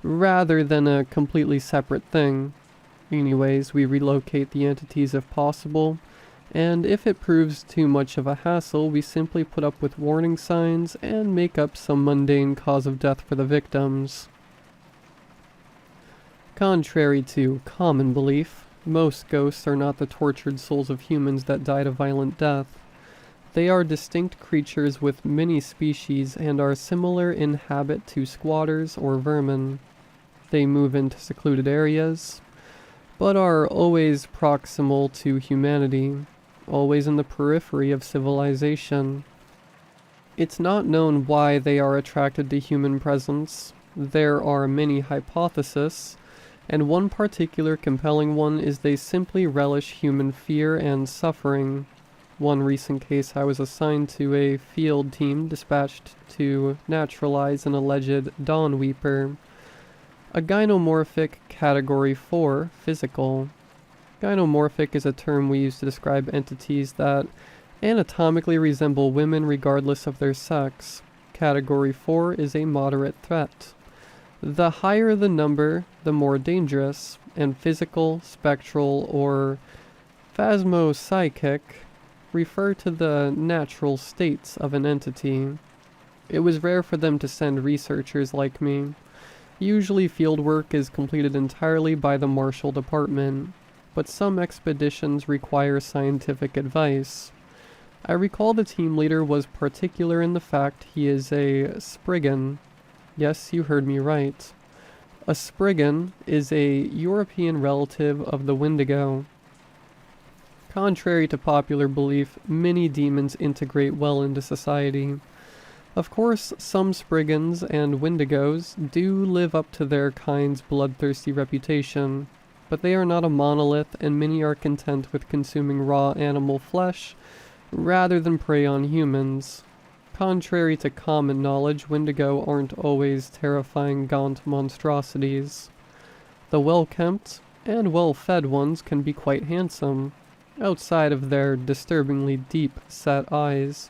rather than a completely separate thing. Anyways, we relocate the entities if possible, and if it proves too much of a hassle, we simply put up with warning signs and make up some mundane cause of death for the victims. Contrary to common belief, most ghosts are not the tortured souls of humans that died a violent death. They are distinct creatures with many species and are similar in habit to squatters or vermin. They move into secluded areas, but are always proximal to humanity, always in the periphery of civilization. It's not known why they are attracted to human presence. There are many hypotheses, and one particular compelling one is they simply relish human fear and suffering. One recent case, I was assigned to a field team dispatched to naturalize an alleged dawn weeper, a gynomorphic category 4 physical. Gynomorphic is a term we use to describe entities that anatomically resemble women regardless of their sex. Category 4 is a moderate threat. The higher the number, the more dangerous, and physical, spectral, or phasmopsychic refer to the natural states of an entity. It was rare for them to send researchers like me. Usually fieldwork is completed entirely by the Marshal Department, but some expeditions require scientific advice. I recall the team leader was particular in the fact he is a Spriggan. Yes, you heard me right. A Spriggan is a European relative of the Wendigo. Contrary to popular belief, many demons integrate well into society. Of course, some Spriggans and Wendigos do live up to their kind's bloodthirsty reputation, but they are not a monolith, and many are content with consuming raw animal flesh rather than prey on humans. Contrary to common knowledge, Wendigo aren't always terrifying gaunt monstrosities. The well-kept and well-fed ones can be quite handsome, outside of their disturbingly deep-set eyes,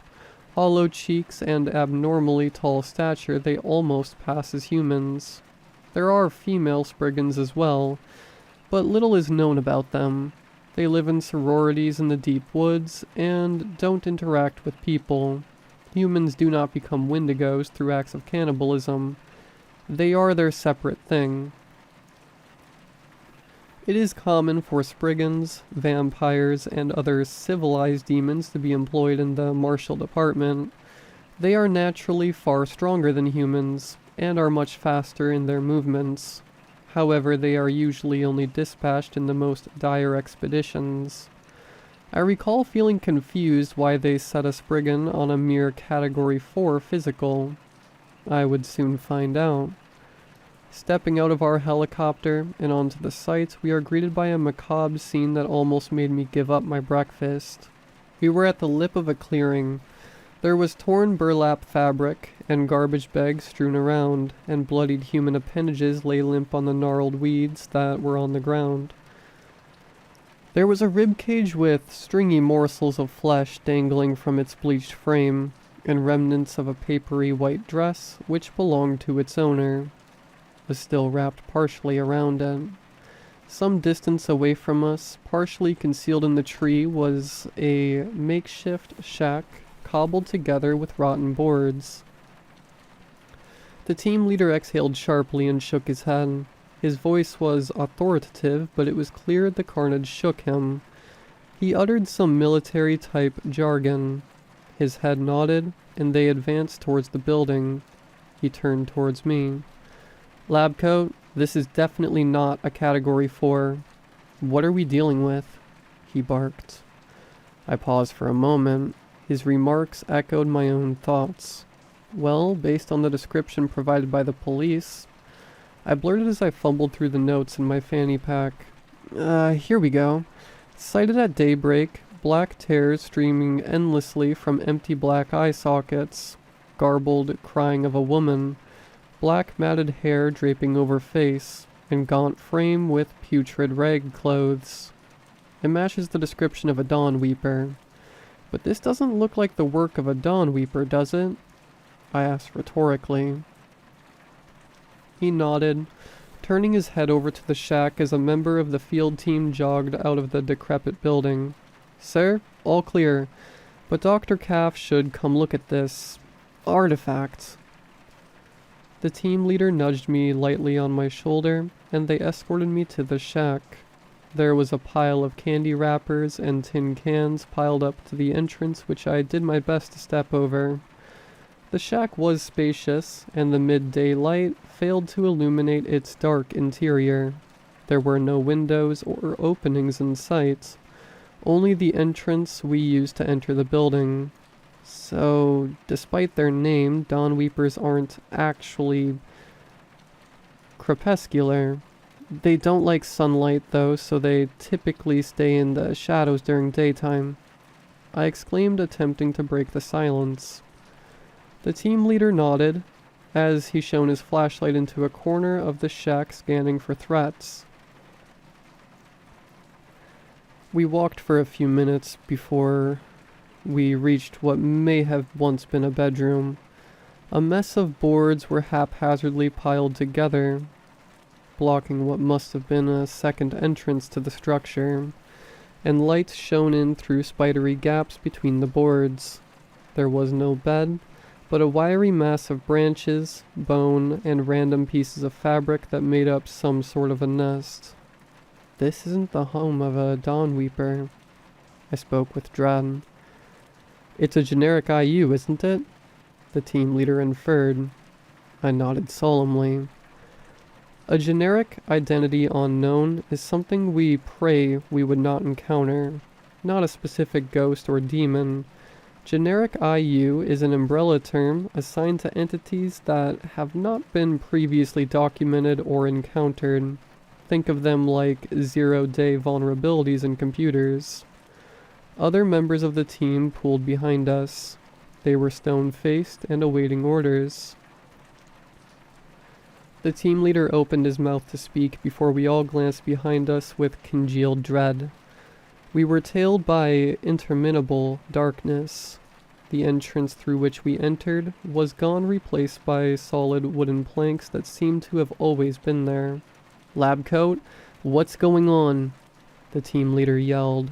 hollow cheeks, and abnormally tall stature. They almost pass as humans. There are female Spriggans as well, but little is known about them. They live in sororities in the deep woods and don't interact with people. Humans do not become Wendigos through acts of cannibalism. They are their separate thing. It is common for Spriggans, vampires, and other civilized demons to be employed in the Marshal Department. They are naturally far stronger than humans, and are much faster in their movements. However, they are usually only dispatched in the most dire expeditions. I recall feeling confused why they set a Spriggan on a mere Category 4 physical. I would soon find out. Stepping out of our helicopter and onto the site, we are greeted by a macabre scene that almost made me give up my breakfast. We were at the lip of a clearing. There was torn burlap fabric and garbage bags strewn around, and bloodied human appendages lay limp on the gnarled weeds that were on the ground. There was a rib cage with stringy morsels of flesh dangling from its bleached frame, and remnants of a papery white dress, which belonged to its owner, was still wrapped partially around it. Some distance away from us, partially concealed in the tree, was a makeshift shack cobbled together with rotten boards. The team leader exhaled sharply and shook his head. His voice was authoritative, but it was clear the carnage shook him. He uttered some military-type jargon. His head nodded, and they advanced towards the building. He turned towards me. "Lab coat, this is definitely not a Category 4. What are we dealing with?" he barked. I paused for a moment. His remarks echoed my own thoughts. "Well, based on the description provided by the police," I blurted as I fumbled through the notes in my fanny pack. Here we go. "Sighted at daybreak, black tears streaming endlessly from empty black eye sockets, garbled crying of a woman, black matted hair draping over face, and gaunt frame with putrid rag clothes." It matches the description of a dawn weeper. "But this doesn't look like the work of a dawn weeper, does it?" I asked rhetorically. He nodded, turning his head over to the shack as a member of the field team jogged out of the decrepit building. "Sir, all clear, but Dr. Calf should come look at this artifact." The team leader nudged me lightly on my shoulder, and they escorted me to the shack. There was a pile of candy wrappers and tin cans piled up to the entrance, which I did my best to step over. The shack was spacious, and the midday light failed to illuminate its dark interior. There were no windows or openings in sight, only the entrance we used to enter the building. So, despite their name, dawn weepers aren't actually crepuscular. They don't like sunlight though, so they typically stay in the shadows during daytime. I exclaimed, attempting to break the silence. The team leader nodded, as he shone his flashlight into a corner of the shack, scanning for threats. We walked for a few minutes before we reached what may have once been a bedroom. A mess of boards were haphazardly piled together, blocking what must have been a second entrance to the structure, and lights shone in through spidery gaps between the boards. There was no bed, but a wiry mass of branches, bone, and random pieces of fabric that made up some sort of a nest. This isn't the home of a dawn weeper, I spoke with dread. It's a generic IU, isn't it? The team leader inferred. I nodded solemnly. A generic identity unknown is something we pray we would not encounter, not a specific ghost or demon. Generic IU is an umbrella term assigned to entities that have not been previously documented or encountered. Think of them like zero-day vulnerabilities in computers. Other members of the team pooled behind us. They were stone-faced and awaiting orders. The team leader opened his mouth to speak before we all glanced behind us with congealed dread. We were tailed by interminable darkness. The entrance through which we entered was gone, replaced by solid wooden planks that seemed to have always been there. "Lab coat, what's going on?" the team leader yelled.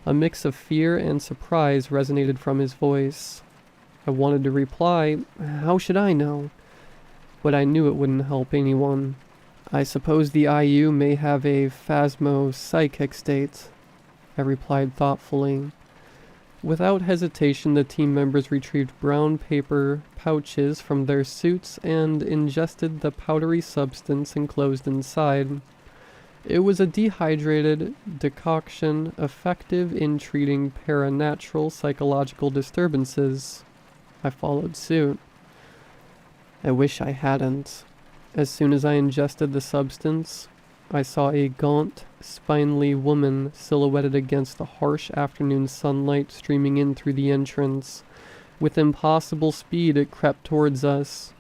A mix of fear and surprise resonated from his voice. I wanted to reply, "How should I know?" But I knew it wouldn't help anyone. "I suppose the IU may have a phasmo-psychic state," I replied thoughtfully. Without hesitation, the team members retrieved brown paper pouches from their suits and ingested the powdery substance enclosed inside. It was a dehydrated decoction effective in treating paranatural psychological disturbances. I followed suit. I wish I hadn't. As soon as I ingested the substance, I saw a gaunt, spindly woman silhouetted against the harsh afternoon sunlight streaming in through the entrance. With impossible speed, it crept towards us.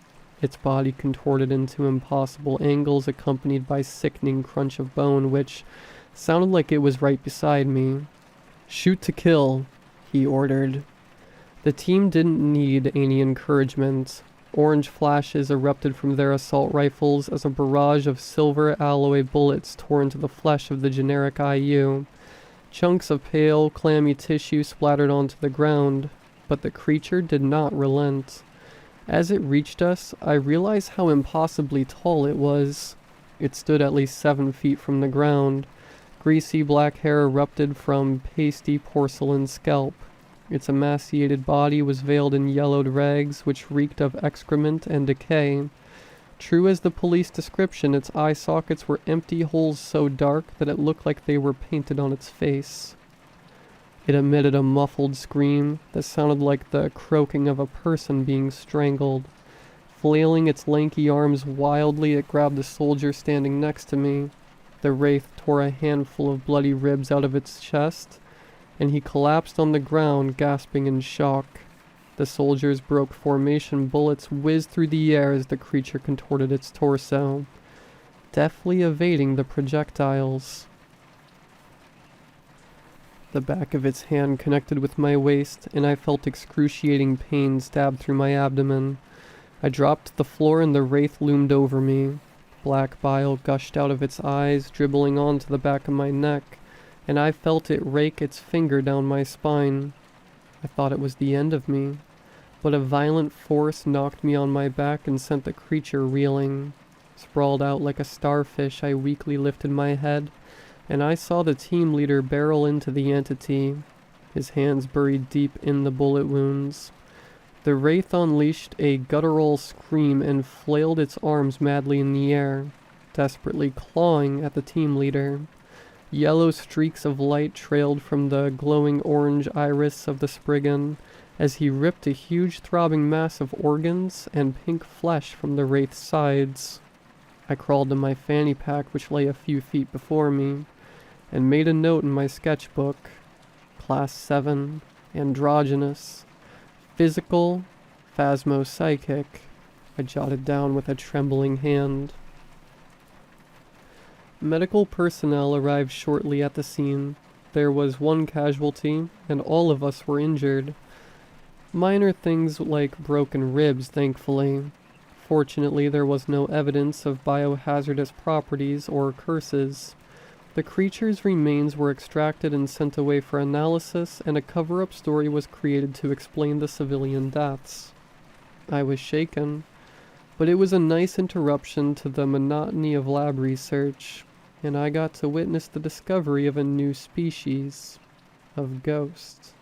Its body contorted into impossible angles, accompanied by sickening crunch of bone, which sounded like it was right beside me. "Shoot to kill," he ordered. The team didn't need any encouragement. Orange flashes erupted from their assault rifles as a barrage of silver alloy bullets tore into the flesh of the generic IU. Chunks of pale, clammy tissue splattered onto the ground, but the creature did not relent. As it reached us, I realized how impossibly tall it was. It stood at least 7 feet from the ground. Greasy black hair erupted from pasty porcelain scalp. Its emaciated body was veiled in yellowed rags which reeked of excrement and decay. True as the police description, its eye sockets were empty holes so dark that it looked like they were painted on its face. It emitted a muffled scream that sounded like the croaking of a person being strangled. Flailing its lanky arms wildly, it grabbed the soldier standing next to me. The wraith tore a handful of bloody ribs out of its chest, and he collapsed on the ground, gasping in shock. The soldiers broke formation. Bullets whizzed through the air as the creature contorted its torso, deftly evading the projectiles. The back of its hand connected with my waist, and I felt excruciating pain stab through my abdomen. I dropped to the floor and the wraith loomed over me. Black bile gushed out of its eyes, dribbling onto the back of my neck, and I felt it rake its finger down my spine. I thought it was the end of me, but a violent force knocked me on my back and sent the creature reeling. Sprawled out like a starfish, I weakly lifted my head, and I saw the team leader barrel into the entity, his hands buried deep in the bullet wounds. The wraith unleashed a guttural scream and flailed its arms madly in the air, desperately clawing at the team leader. Yellow streaks of light trailed from the glowing orange iris of the Spriggan as he ripped a huge throbbing mass of organs and pink flesh from the wraith's sides. I crawled to my fanny pack, which lay a few feet before me, and made a note in my sketchbook. Class 7, androgynous, physical, phasmopsychic, I jotted down with a trembling hand. Medical personnel arrived shortly at the scene. There was one casualty, and all of us were injured. Minor things like broken ribs, thankfully. Fortunately, there was no evidence of biohazardous properties or curses. The creature's remains were extracted and sent away for analysis, and a cover-up story was created to explain the civilian deaths. I was shaken, but it was a nice interruption to the monotony of lab research, and I got to witness the discovery of a new species of ghost.